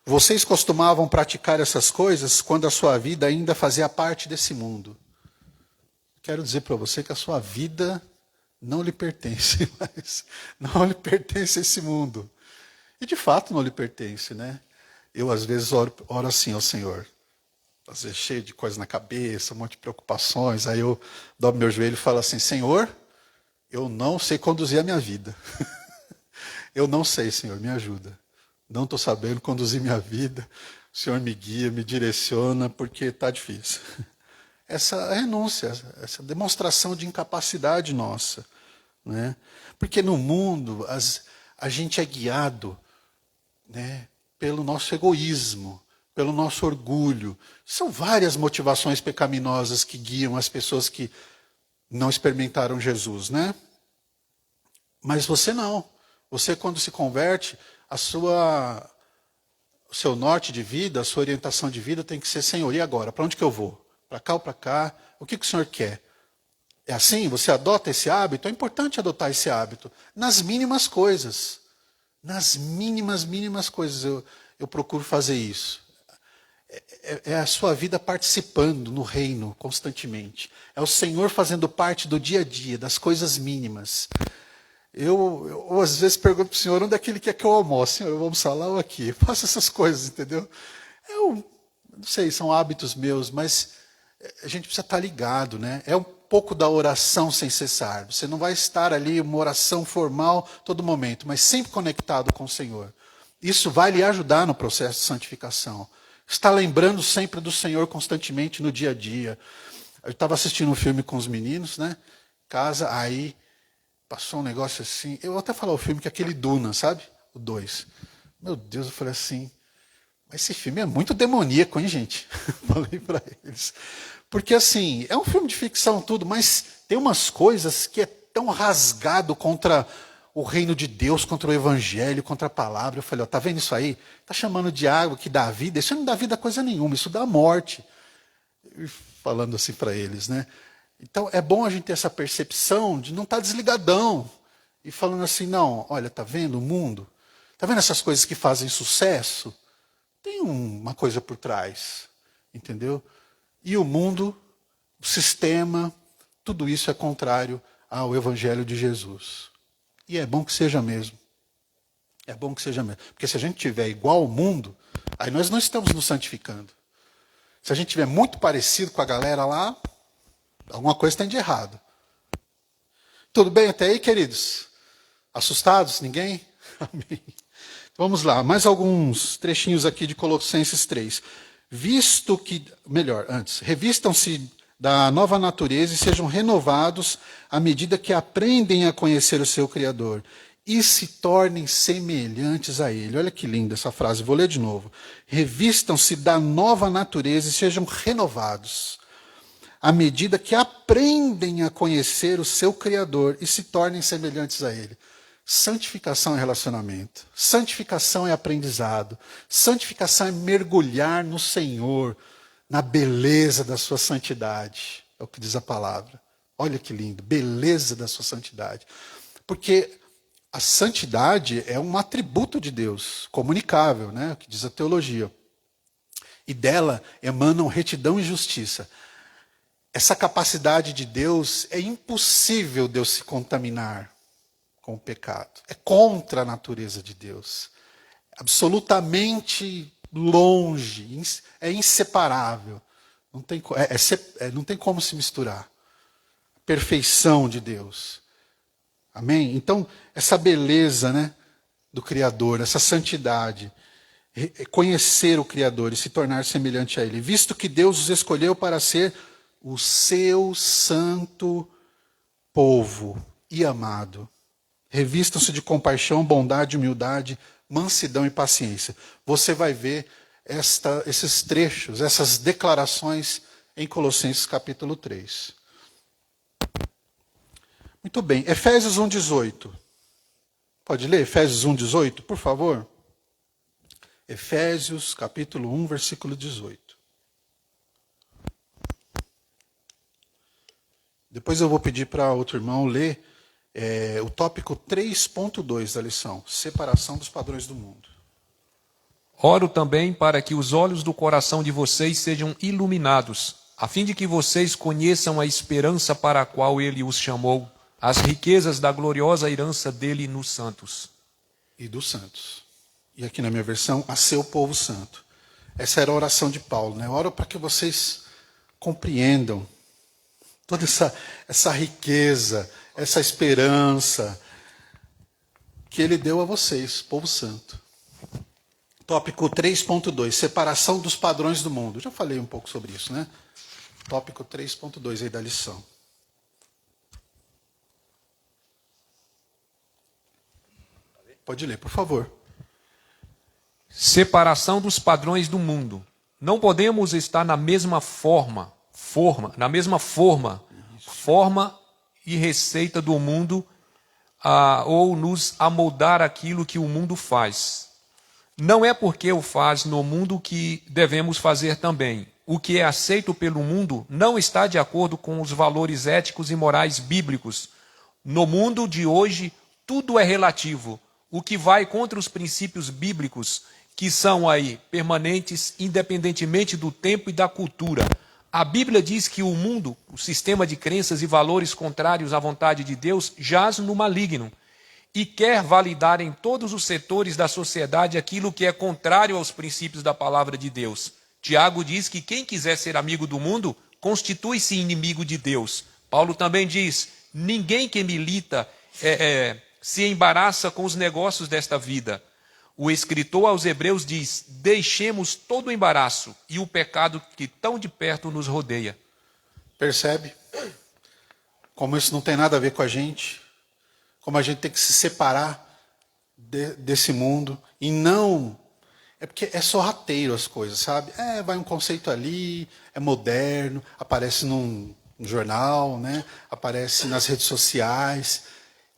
Vocês costumavam praticar essas coisas quando a sua vida ainda fazia parte desse mundo. Quero dizer para você que a sua vida não lhe pertence mais. Não lhe pertence esse mundo. E de fato não lhe pertence, né? Eu às vezes oro assim ao Senhor. Às vezes cheio de coisas na cabeça, um monte de preocupações. Aí eu dobro meu joelho e falo assim: Senhor, eu não sei conduzir a minha vida. Eu não sei, Senhor, me ajuda. Não estou sabendo conduzir minha vida. O Senhor me guia, me direciona, porque está difícil. Essa renúncia, essa demonstração de incapacidade nossa. Né? Porque no mundo a gente é guiado, né, pelo nosso egoísmo, pelo nosso orgulho. São várias motivações pecaminosas que guiam as pessoas que não experimentaram Jesus, né? Mas você não. Você, quando se converte, o seu norte de vida, a sua orientação de vida tem que ser: Senhor, e agora? Para onde que eu vou? Para cá ou para cá? O que o Senhor quer? É assim? Você adota esse hábito? É importante adotar esse hábito. Nas mínimas coisas. Nas mínimas coisas eu procuro fazer isso. É a sua vida participando no reino constantemente. É o Senhor fazendo parte do dia a dia, das coisas mínimas. Eu às vezes pergunto para o Senhor: onde é que Ele quer que eu almoce? Senhor, eu vou almoçar lá ou aqui? Eu faço essas coisas, entendeu? Eu não sei, são hábitos meus, mas a gente precisa estar ligado, né? É um pouco da oração sem cessar. Você não vai estar ali uma oração formal todo momento, mas sempre conectado com o Senhor. Isso vai lhe ajudar no processo de santificação. Está lembrando sempre do Senhor constantemente no dia a dia. Eu estava assistindo um filme com os meninos, né? Casa, aí passou um negócio assim. Eu vou até falar o filme, que é aquele Duna, sabe? O 2. Meu Deus, eu falei assim: mas esse filme é muito demoníaco, hein, gente? Falei para eles. Porque, assim, é um filme de ficção tudo, mas tem umas coisas que é tão rasgado contra o reino de Deus, contra o evangelho, contra a palavra. Eu falei: ó, tá vendo isso aí? Tá chamando de água que dá vida. Isso não dá vida a coisa nenhuma, isso dá morte. E falando assim para eles, né? Então, é bom a gente ter essa percepção de não estar desligadão. E falando assim: não, olha, tá vendo o mundo? Tá vendo essas coisas que fazem sucesso? Tem uma coisa por trás, entendeu? E o mundo, o sistema, tudo isso é contrário ao evangelho de Jesus. E é bom que seja mesmo. É bom que seja mesmo. Porque se a gente tiver igual ao mundo, aí nós não estamos nos santificando. Se a gente tiver muito parecido com a galera lá, alguma coisa tem de errado. Tudo bem até aí, queridos? Assustados? Ninguém? Amém. Vamos lá, mais alguns trechinhos aqui de Colossenses 3. Revistam-se da nova natureza e sejam renovados à medida que aprendem a conhecer o seu Criador e se tornem semelhantes a Ele. Olha que linda essa frase, vou ler de novo. Revistam-se da nova natureza e sejam renovados à medida que aprendem a conhecer o seu Criador e se tornem semelhantes a Ele. Santificação é relacionamento. Santificação é aprendizado. Santificação é mergulhar no Senhor, na beleza da sua santidade. É o que diz a palavra. Olha que lindo, beleza da sua santidade. Porque a santidade é um atributo de Deus, comunicável, né? O que diz a teologia. E dela emanam retidão e justiça. Essa capacidade de Deus, é impossível Deus se contaminar com o pecado. É contra a natureza de Deus. Absolutamente longe, é inseparável. Não tem como se misturar. A perfeição de Deus. Amém? Então, essa beleza, né, do Criador, essa santidade, conhecer o Criador e se tornar semelhante a Ele, visto que Deus os escolheu para ser o seu santo povo e amado. Revistam-se de compaixão, bondade, humildade, mansidão e paciência. Você vai ver esses trechos, essas declarações em Colossenses capítulo 3. Muito bem, Efésios 1,18. Pode ler Efésios 1, 18, por favor? Efésios, capítulo 1, versículo 18. Depois eu vou pedir para outro irmão ler o tópico 3.2 da lição, separação dos padrões do mundo. Oro também para que os olhos do coração de vocês sejam iluminados, a fim de que vocês conheçam a esperança para a qual ele os chamou, as riquezas da gloriosa herança dele nos santos. E dos santos. E aqui na minha versão, a seu povo santo. Essa era a oração de Paulo, né? Eu oro para que vocês compreendam toda essa riqueza, essa esperança que ele deu a vocês, povo santo. Tópico 3.2, separação dos padrões do mundo. Já falei um pouco sobre isso, né? Tópico 3.2 aí da lição. Pode ler, por favor. Separação dos padrões do mundo. Não podemos estar na mesma forma e receita do mundo, ou nos amoldar aquilo que o mundo faz. Não é porque o faz no mundo que devemos fazer também. O que é aceito pelo mundo não está de acordo com os valores éticos e morais bíblicos. No mundo de hoje, tudo é relativo. O que vai contra os princípios bíblicos, que são aí permanentes, independentemente do tempo e da cultura. A Bíblia diz que o mundo, o sistema de crenças e valores contrários à vontade de Deus, jaz no maligno e quer validar em todos os setores da sociedade aquilo que é contrário aos princípios da palavra de Deus. Tiago diz que quem quiser ser amigo do mundo, constitui-se inimigo de Deus. Paulo também diz, ninguém que milita se embaraça com os negócios desta vida. O escritor aos Hebreus diz, deixemos todo o embaraço e o pecado que tão de perto nos rodeia. Percebe? Como isso não tem nada a ver com a gente. Como a gente tem que se separar desse mundo. E não... É porque é sorrateiro as coisas, sabe? Vai um conceito ali, é moderno, aparece num jornal, né? Aparece nas redes sociais.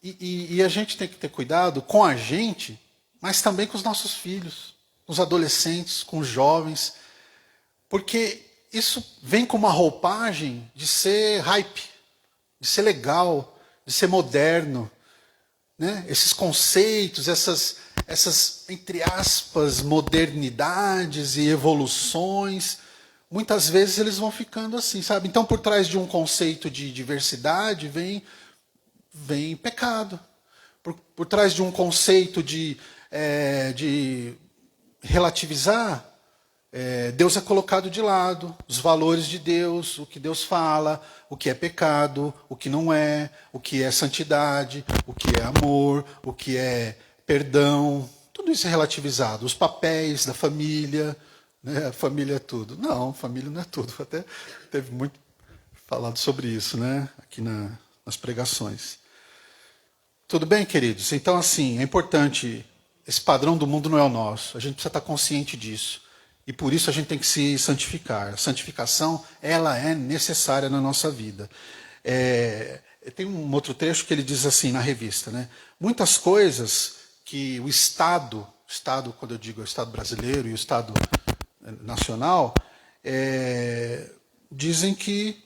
E a gente tem que ter cuidado com a gente, mas também com os nossos filhos, com os adolescentes, com os jovens. Porque isso vem com uma roupagem de ser hype, de ser legal, de ser moderno. Né? Esses conceitos, essas, entre aspas, modernidades e evoluções, muitas vezes eles vão ficando assim, sabe? Então, por trás de um conceito de diversidade vem pecado. Por trás de um conceito de relativizar, Deus é colocado de lado, os valores de Deus, o que Deus fala, o que é pecado, o que não é, o que é santidade, o que é amor, o que é perdão, tudo isso é relativizado. Os papéis da família, né? A família é tudo. Não, família não é tudo. Até teve muito falado sobre isso, né? Aqui nas pregações. Tudo bem, queridos? Então, assim, é importante, esse padrão do mundo não é o nosso, a gente precisa estar consciente disso. E por isso a gente tem que se santificar. A santificação, ela é necessária na nossa vida. Tem um outro trecho que ele diz assim na revista, né? Muitas coisas que o Estado, quando eu digo o Estado brasileiro e o Estado nacional, dizem que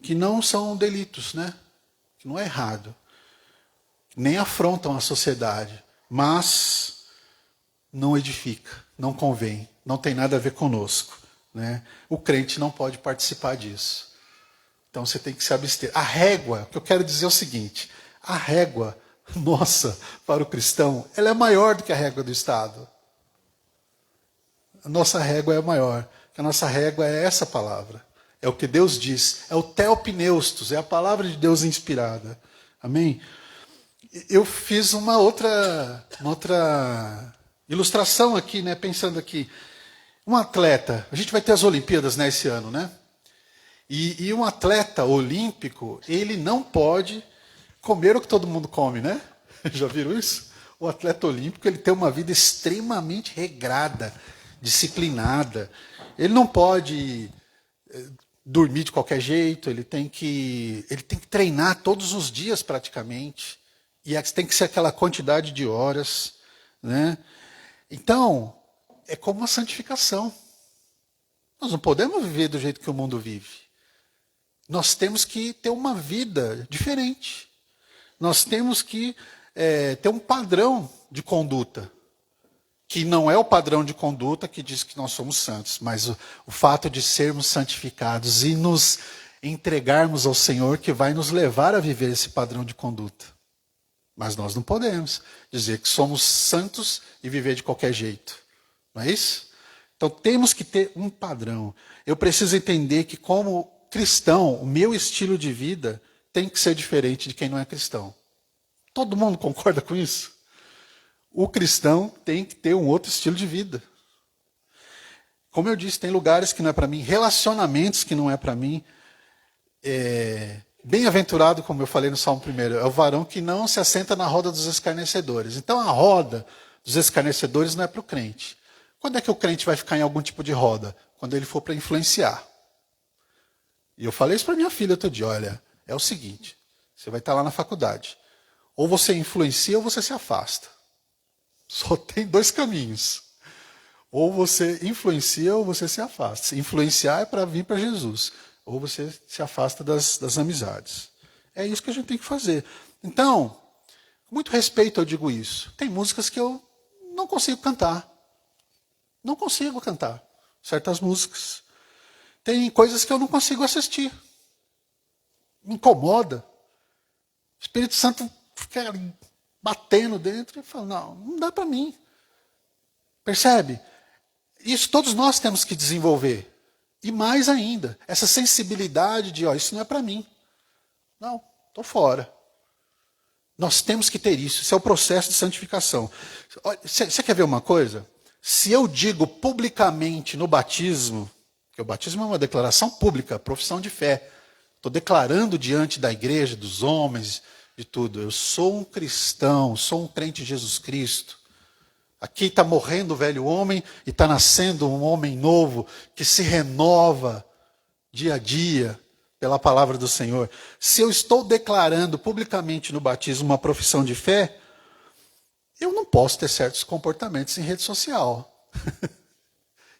não são delitos, né? Que não é errado. Nem afrontam a sociedade, mas não edifica, não convém, não tem nada a ver conosco. Né? O crente não pode participar disso. Então você tem que se abster. A régua, o que eu quero dizer é o seguinte, a régua nossa para o cristão, ela é maior do que a régua do Estado. A nossa régua é maior, a nossa régua é essa palavra. É o que Deus diz, é o theopneustos, é a palavra de Deus inspirada. Amém? Eu fiz uma outra ilustração aqui, né, pensando aqui. Um atleta, a gente vai ter as Olimpíadas, né, esse ano, né? E um atleta olímpico, ele não pode comer o que todo mundo come, né? Já viram isso? O atleta olímpico, ele tem uma vida extremamente regrada, disciplinada. Ele não pode dormir de qualquer jeito, ele tem que treinar todos os dias praticamente. E tem que ser aquela quantidade de horas, né? Então, é como uma santificação. Nós não podemos viver do jeito que o mundo vive. Nós temos que ter uma vida diferente. Nós temos que ter um padrão de conduta, que não é o padrão de conduta que diz que nós somos santos, mas o fato de sermos santificados e nos entregarmos ao Senhor que vai nos levar a viver esse padrão de conduta. Mas nós não podemos dizer que somos santos e viver de qualquer jeito. Não é isso? Então temos que ter um padrão. Eu preciso entender que, como cristão, o meu estilo de vida tem que ser diferente de quem não é cristão. Todo mundo concorda com isso? O cristão tem que ter um outro estilo de vida. Como eu disse, tem lugares que não é para mim, relacionamentos que não é para mim. Bem-aventurado, como eu falei no Salmo 1, é o varão que não se assenta na roda dos escarnecedores. Então a roda dos escarnecedores não é para o crente. Quando é que o crente vai ficar em algum tipo de roda? Quando ele for para influenciar. E eu falei isso para minha filha outro dia, olha, é o seguinte, você vai estar lá na faculdade. Ou você influencia ou você se afasta. Só tem 2 caminhos. Ou você influencia ou você se afasta. Influenciar é para vir para Jesus. Ou você se afasta das amizades. É isso que a gente tem que fazer. Então, com muito respeito eu digo isso. Tem músicas que eu não consigo cantar. Não consigo cantar certas músicas. Tem coisas que eu não consigo assistir. Me incomoda. O Espírito Santo fica ali batendo dentro e fala, não dá para mim. Percebe? Isso todos nós temos que desenvolver. E mais ainda, essa sensibilidade de, isso não é para mim. Não, estou fora. Nós temos que ter isso. Isso é o processo de santificação. Você quer ver uma coisa? Se eu digo publicamente no batismo, que o batismo é uma declaração pública, profissão de fé. Estou declarando diante da igreja, dos homens, de tudo. Eu sou um cristão, sou um crente de Jesus Cristo. Aqui está morrendo o velho homem e está nascendo um homem novo que se renova dia a dia pela palavra do Senhor. Se eu estou declarando publicamente no batismo uma profissão de fé, eu não posso ter certos comportamentos em rede social.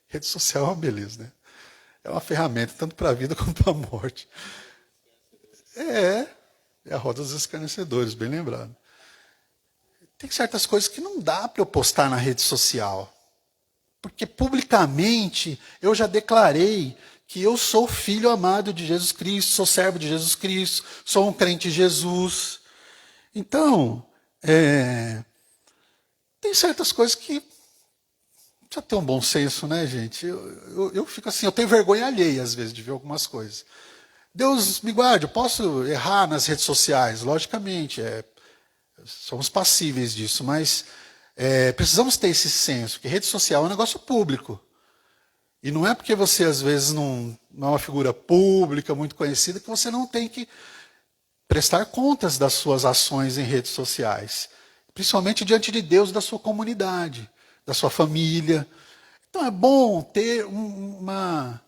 Rede social é uma beleza, né? É uma ferramenta tanto para a vida quanto para a morte. É a roda dos escarnecedores, bem lembrado. Tem certas coisas que não dá para eu postar na rede social. Porque publicamente eu já declarei que eu sou filho amado de Jesus Cristo, sou servo de Jesus Cristo, sou um crente de Jesus. Então, tem certas coisas que precisa ter um bom senso, né, gente? Eu fico assim, eu tenho vergonha alheia, às vezes, de ver algumas coisas. Deus me guarde, eu posso errar nas redes sociais, logicamente, somos passíveis disso, mas precisamos ter esse senso, que rede social é um negócio público. E não é porque você, às vezes, não é uma figura pública, muito conhecida, que você não tem que prestar contas das suas ações em redes sociais. Principalmente diante de Deus, da sua comunidade, da sua família. Então é bom ter uma...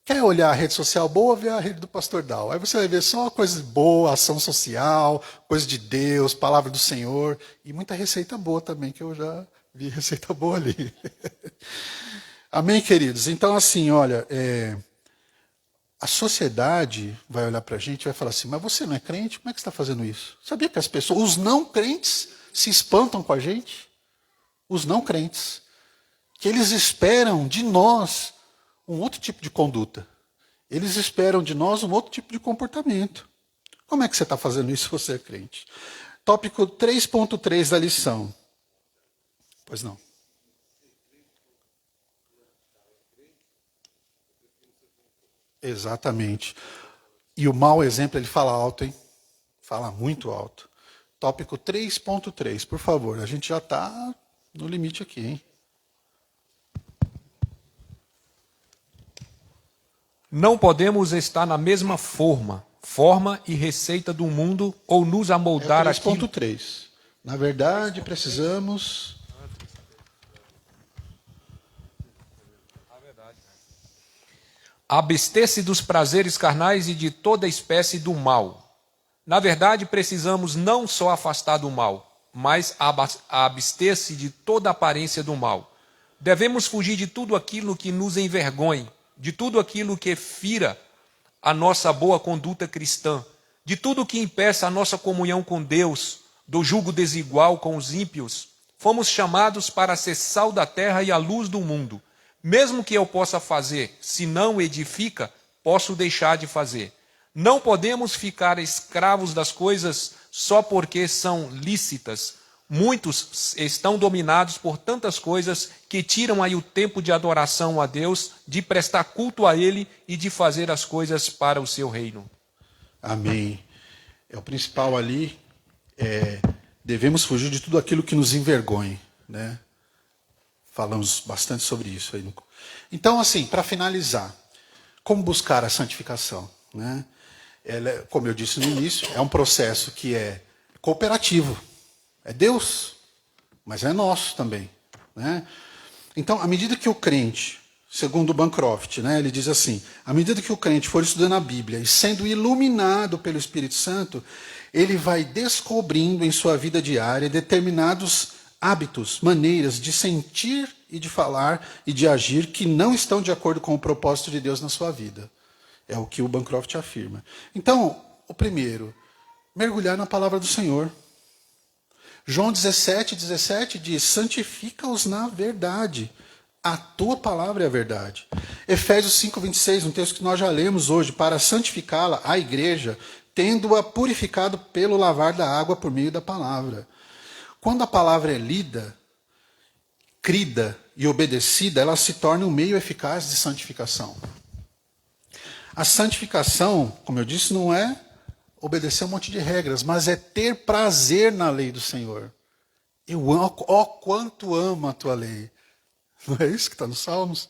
Quer olhar a rede social boa, vê a rede do Pastor Dal. Aí você vai ver só coisa boa, ação social, coisa de Deus, palavra do Senhor. E muita receita boa também, que eu já vi receita boa ali. Amém, queridos? Então, assim, olha, a sociedade vai olhar para a gente e vai falar assim, mas você não é crente? Como é que você está fazendo isso? Sabia que as pessoas, os não crentes, se espantam com a gente? Os não crentes. Que eles esperam de nós um outro tipo de conduta. Eles esperam de nós um outro tipo de comportamento. Como é que você está fazendo isso se você é crente? Tópico 3.3 da lição. Pois não. Exatamente. E o mau exemplo, ele fala alto, hein? Fala muito alto. Tópico 3.3, por favor. A gente já está no limite aqui, hein? Não podemos estar na mesma forma e receita do mundo ou nos amoldar aquilo. 3.3. Na verdade, precisamos... Abster-se dos prazeres carnais e de toda espécie do mal. Na verdade, precisamos não só afastar do mal, mas abster-se de toda aparência do mal. Devemos fugir de tudo aquilo que nos envergonhe, de tudo aquilo que fira a nossa boa conduta cristã, de tudo que impeça a nossa comunhão com Deus, do jugo desigual com os ímpios. Fomos chamados para ser sal da terra e a luz do mundo. Mesmo que eu possa fazer, se não edifica, posso deixar de fazer. Não podemos ficar escravos das coisas só porque são lícitas. Muitos estão dominados por tantas coisas que tiram aí o tempo de adoração a Deus, de prestar culto a Ele e de fazer as coisas para o seu reino. Amém. O principal ali devemos fugir de tudo aquilo que nos envergonhe, né? Falamos bastante sobre isso aí. Então, assim, para finalizar, como buscar a santificação, né? Como eu disse no início, é um processo que é cooperativo. É Deus, mas é nosso também, né? Então, à medida que o crente, segundo Bancroft, né, ele diz assim, à medida que o crente for estudando a Bíblia e sendo iluminado pelo Espírito Santo, ele vai descobrindo em sua vida diária determinados hábitos, maneiras de sentir e de falar e de agir que não estão de acordo com o propósito de Deus na sua vida. É o que o Bancroft afirma. Então, o primeiro, mergulhar na palavra do Senhor. João 17 diz, santifica-os na verdade. A tua palavra é a verdade. Efésios 5:26, um texto que nós já lemos hoje, para santificá-la, a igreja, tendo-a purificado pelo lavar da água por meio da palavra. Quando a palavra é lida, crida e obedecida, ela se torna um meio eficaz de santificação. A santificação, como eu disse, não é obedecer um monte de regras, mas é ter prazer na lei do Senhor. Eu amo, quanto amo a tua lei. Não é isso que está nos Salmos?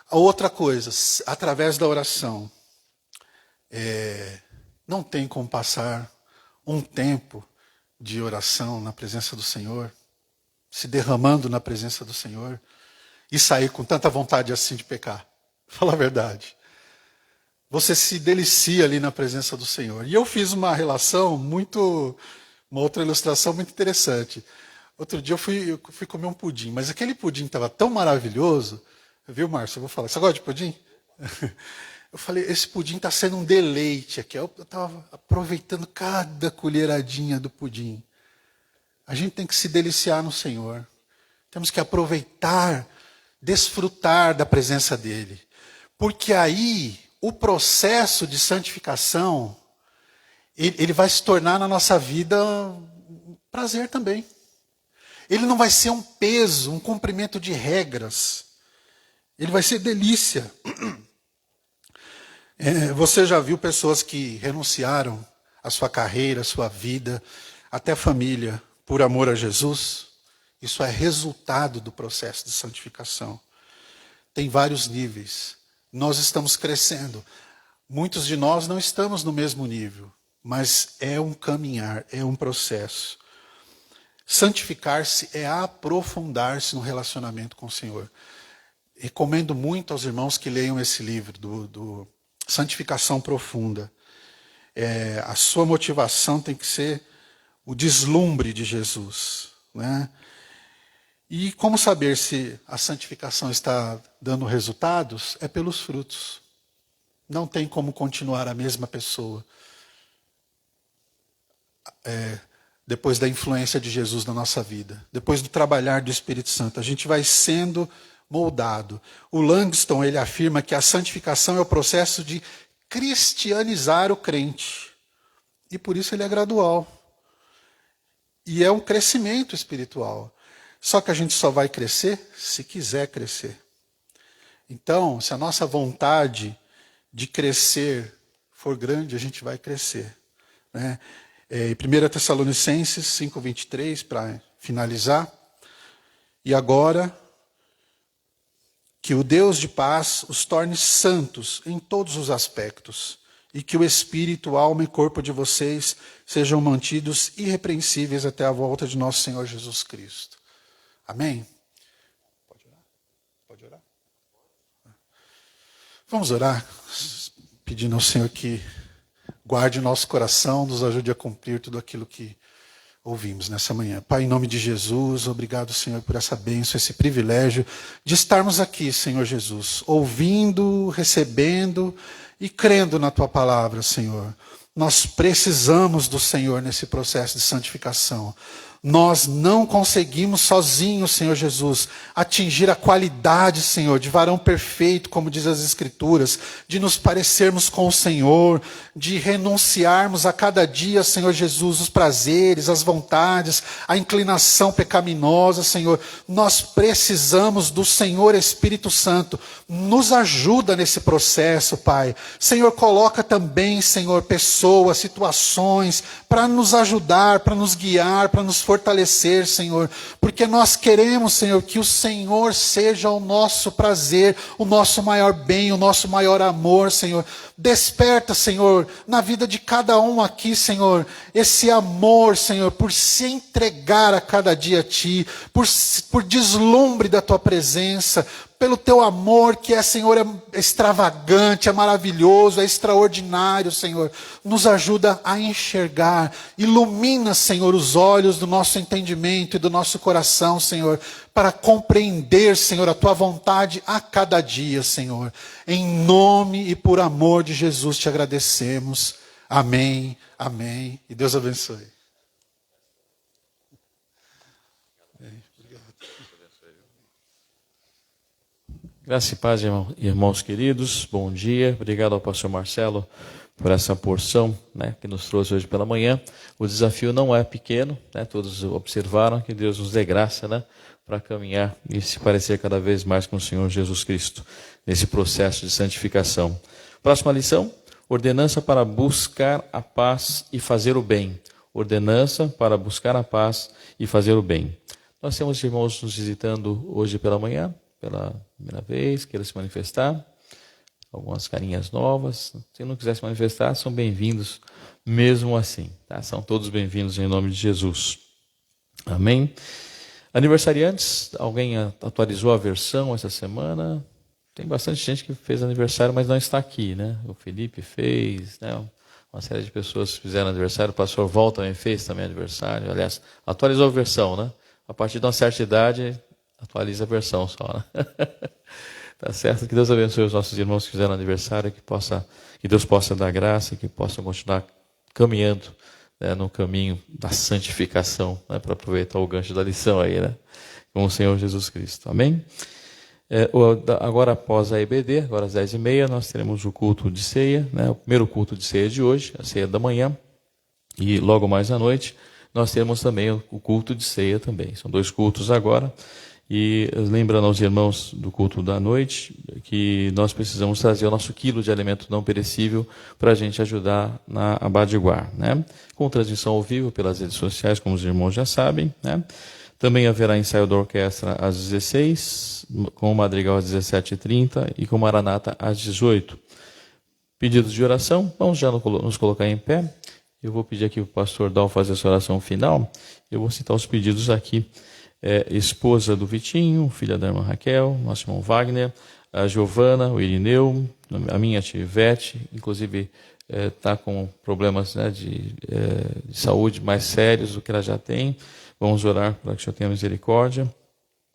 A outra coisa, através da oração, não tem como passar um tempo de oração na presença do Senhor, se derramando na presença do Senhor, e sair com tanta vontade assim de pecar. Fala a verdade. Você se delicia ali na presença do Senhor. E eu fiz uma outra ilustração muito interessante. Outro dia eu fui comer um pudim, mas aquele pudim estava tão maravilhoso, viu, Márcio? Eu vou falar, você gosta de pudim? Eu falei, esse pudim está sendo um deleite aqui. Eu estava aproveitando cada colheradinha do pudim. A gente tem que se deliciar no Senhor. Temos que aproveitar, desfrutar da presença dEle. Porque aí o processo de santificação, ele vai se tornar na nossa vida um prazer também. Ele não vai ser um peso, um cumprimento de regras. Ele vai ser delícia. Você já viu pessoas que renunciaram à sua carreira, à sua vida, até a família, por amor a Jesus? Isso é resultado do processo de santificação. Tem vários níveis. Nós estamos crescendo. Muitos de nós não estamos no mesmo nível, mas é um caminhar, é um processo. Santificar-se é aprofundar-se no relacionamento com o Senhor. Recomendo muito aos irmãos que leiam esse livro, do Santificação Profunda. A sua motivação tem que ser o deslumbre de Jesus, né? E como saber se a santificação está dando resultados? É pelos frutos. Não tem como continuar a mesma pessoa depois da influência de Jesus na nossa vida, depois do trabalhar do Espírito Santo. A gente vai sendo moldado. O Langston, ele afirma que a santificação é o processo de cristianizar o crente. E por isso ele é gradual. E é um crescimento espiritual. Só que a gente só vai crescer se quiser crescer. Então, se a nossa vontade de crescer for grande, a gente vai crescer, né? Em 1 Tessalonicenses 5:23, para finalizar. E agora, que o Deus de paz os torne santos em todos os aspectos, e que o espírito, alma e corpo de vocês sejam mantidos irrepreensíveis até a volta de nosso Senhor Jesus Cristo. Amém? Pode orar? Pode orar? Vamos orar, pedindo ao Senhor que guarde nosso coração, nos ajude a cumprir tudo aquilo que ouvimos nessa manhã. Pai, em nome de Jesus, obrigado, Senhor, por essa bênção, esse privilégio de estarmos aqui, Senhor Jesus, ouvindo, recebendo e crendo na Tua palavra, Senhor. Nós precisamos do Senhor nesse processo de santificação. Nós não conseguimos sozinhos, Senhor Jesus, atingir a qualidade, Senhor, de varão perfeito, como diz as Escrituras, de nos parecermos com o Senhor, de renunciarmos a cada dia, Senhor Jesus, os prazeres, as vontades, a inclinação pecaminosa, Senhor. Nós precisamos do Senhor Espírito Santo. Nos ajuda nesse processo, Pai. Senhor, coloca também, Senhor, pessoas, situações, para nos ajudar, para nos guiar, para nos fortalecer, Senhor, porque nós queremos, Senhor, que o Senhor seja o nosso prazer, o nosso maior bem, o nosso maior amor, Senhor. Desperta, Senhor, na vida de cada um aqui, Senhor, esse amor, Senhor, por se entregar a cada dia a Ti, por deslumbre da Tua presença, pelo Teu amor que é, Senhor, é extravagante, é maravilhoso, é extraordinário, Senhor. Nos ajuda a enxergar, ilumina, Senhor, os olhos do nosso entendimento e do nosso coração, Senhor, para compreender, Senhor, a Tua vontade a cada dia, Senhor. Em nome e por amor de Jesus te agradecemos. Amém, amém. E Deus abençoe. Graça e paz, irmãos queridos, bom dia. Obrigado ao pastor Marcelo por essa porção, que nos trouxe hoje pela manhã. O desafio não é pequeno, todos observaram, que Deus nos dê graça para caminhar e se parecer cada vez mais com o Senhor Jesus Cristo, nesse processo de santificação. Próxima lição, ordenança para buscar a paz e fazer o bem. Ordenança para buscar a paz e fazer o bem. Nós temos irmãos nos visitando hoje pela manhã, pela primeira vez, queira se manifestar, algumas carinhas novas. Se não quiser se manifestar, são bem-vindos mesmo assim. São todos bem-vindos em nome de Jesus. Amém? Aniversariantes, alguém atualizou a versão essa semana? Tem bastante gente que fez aniversário, mas não está aqui, O Felipe fez, uma série de pessoas fizeram aniversário, o pastor Val também fez aniversário. Aliás, atualizou a versão, A partir de uma certa idade, atualiza a versão só, Tá certo? Que Deus abençoe os nossos irmãos que fizeram aniversário, que Deus possa dar graça, que possam continuar caminhando no caminho da santificação, para aproveitar o gancho da lição aí, com o Senhor Jesus Cristo. Amém? Agora, após a EBD, agora às 10h30, nós teremos o culto de ceia, o primeiro culto de ceia de hoje, a ceia da manhã, e logo mais à noite, nós teremos também o culto de ceia também. São 2 cultos agora. E lembrando aos irmãos do culto da noite que nós precisamos trazer o nosso quilo de alimento não perecível para a gente ajudar na Abadiguar, Com transmissão ao vivo pelas redes sociais, como os irmãos já sabem, Também haverá ensaio da orquestra às 16, com o madrigal às 17h30 e com o maranata às 18h. Pedidos de oração, vamos já nos colocar em pé. Eu vou pedir aqui para o pastor Dal fazer essa oração final. Eu vou citar os pedidos aqui. Esposa do Vitinho, filha da irmã Raquel, nosso irmão Wagner, a Giovana, o Irineu, a minha tia Ivete, inclusive está com problemas de saúde mais sérios do que ela já tem. Vamos orar para que o Senhor tenha misericórdia.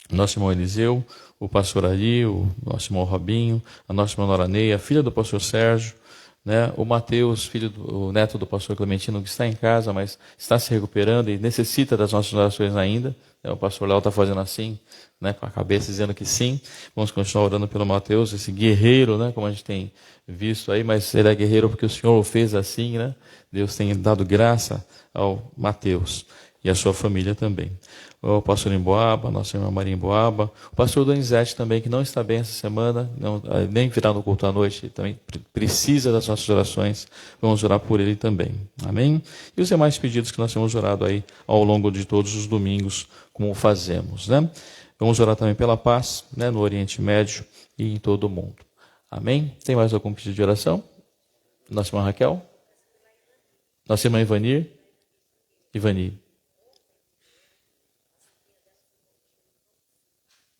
Nosso irmão Eliseu, o pastor Ari, o nosso irmão Robinho, a nossa irmã Nora Neia, a filha do pastor Sérgio, o Mateus, o neto do pastor Clementino, que está em casa, mas está se recuperando e necessita das nossas orações ainda. O pastor Léo está fazendo assim, com a cabeça dizendo que sim. Vamos continuar orando pelo Mateus, esse guerreiro, como a gente tem visto aí, mas ele é guerreiro porque o Senhor o fez assim, Deus tem dado graça ao Mateus e à sua família também. O pastor Emboaba, nossa irmã Maria Emboaba, o pastor Donizete também, que não está bem essa semana, nem virá no culto à noite, também precisa das nossas orações, vamos orar por ele também. Amém? E os demais pedidos que nós temos orado aí ao longo de todos os domingos, como fazemos, Vamos orar também pela paz, no Oriente Médio e em todo o mundo. Amém? Tem mais algum pedido de oração? Nossa irmã Raquel? Nossa irmã Ivani?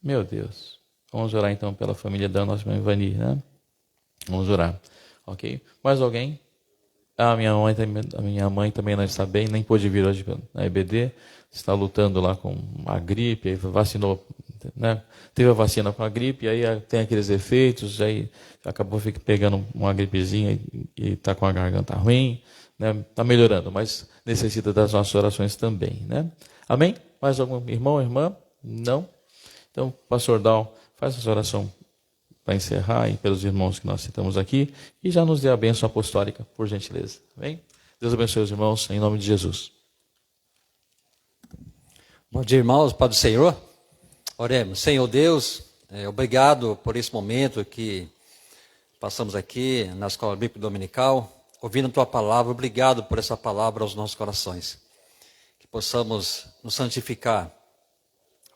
Meu Deus. Vamos orar então pela família da nossa irmã Ivani, Vamos orar. Ok? Mais alguém? A minha mãe também não está bem, nem pôde vir hoje na EBD, está lutando lá com a gripe, aí vacinou, né? Teve a vacina com a gripe, aí tem aqueles efeitos, aí acabou pegando uma gripezinha e está com a garganta ruim, né? Está melhorando, mas necessita das nossas orações também, né? Amém? Mais algum irmão, irmã? Não? Então, pastor Dal, faz essa oração para encerrar e pelos irmãos que nós citamos aqui e já nos dê a bênção apostólica, por gentileza. Amém? Deus abençoe os irmãos, em nome de Jesus. Bom dia, irmãos, Pai do Senhor. Oremos. Senhor Deus, obrigado por esse momento que passamos aqui na Escola Bíblica Dominical, ouvindo a Tua palavra. Obrigado por essa palavra aos nossos corações. Que possamos nos santificar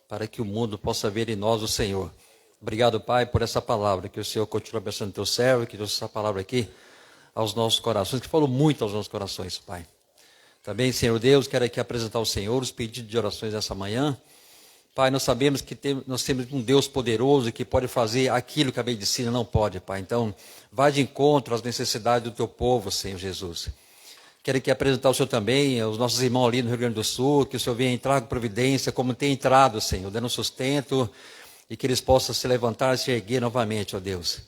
para que o mundo possa ver em nós o Senhor. Obrigado, Pai, por essa palavra, que o Senhor continue abençoando o Teu servo, que trouxe essa palavra aqui aos nossos corações, que falou muito aos nossos corações, Pai. Também, Senhor Deus, quero aqui apresentar ao Senhor os pedidos de orações dessa manhã. Pai, nós sabemos que nós temos um Deus poderoso que pode fazer aquilo que a medicina não pode, Pai. Então, vai de encontro às necessidades do Teu povo, Senhor Jesus. Quero aqui apresentar ao Senhor também os nossos irmãos ali no Rio Grande do Sul, que o Senhor venha entrar com providência, como tem entrado, Senhor, dando sustento, e que eles possam se levantar e se erguer novamente, ó Deus.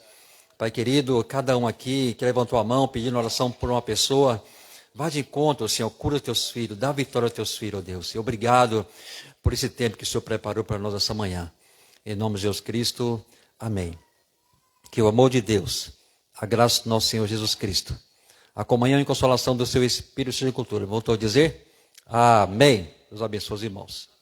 Pai querido, cada um aqui que levantou a mão pedindo oração por uma pessoa, vá de encontro, Senhor, cura os teus filhos, dá vitória aos teus filhos, ó Deus. E obrigado por esse tempo que o Senhor preparou para nós essa manhã. Em nome de Jesus Cristo, amém. Que o amor de Deus, a graça do nosso Senhor Jesus Cristo, a comunhão e consolação do seu Espírito seja cultura. Voltou a dizer? Amém. Deus abençoe os irmãos.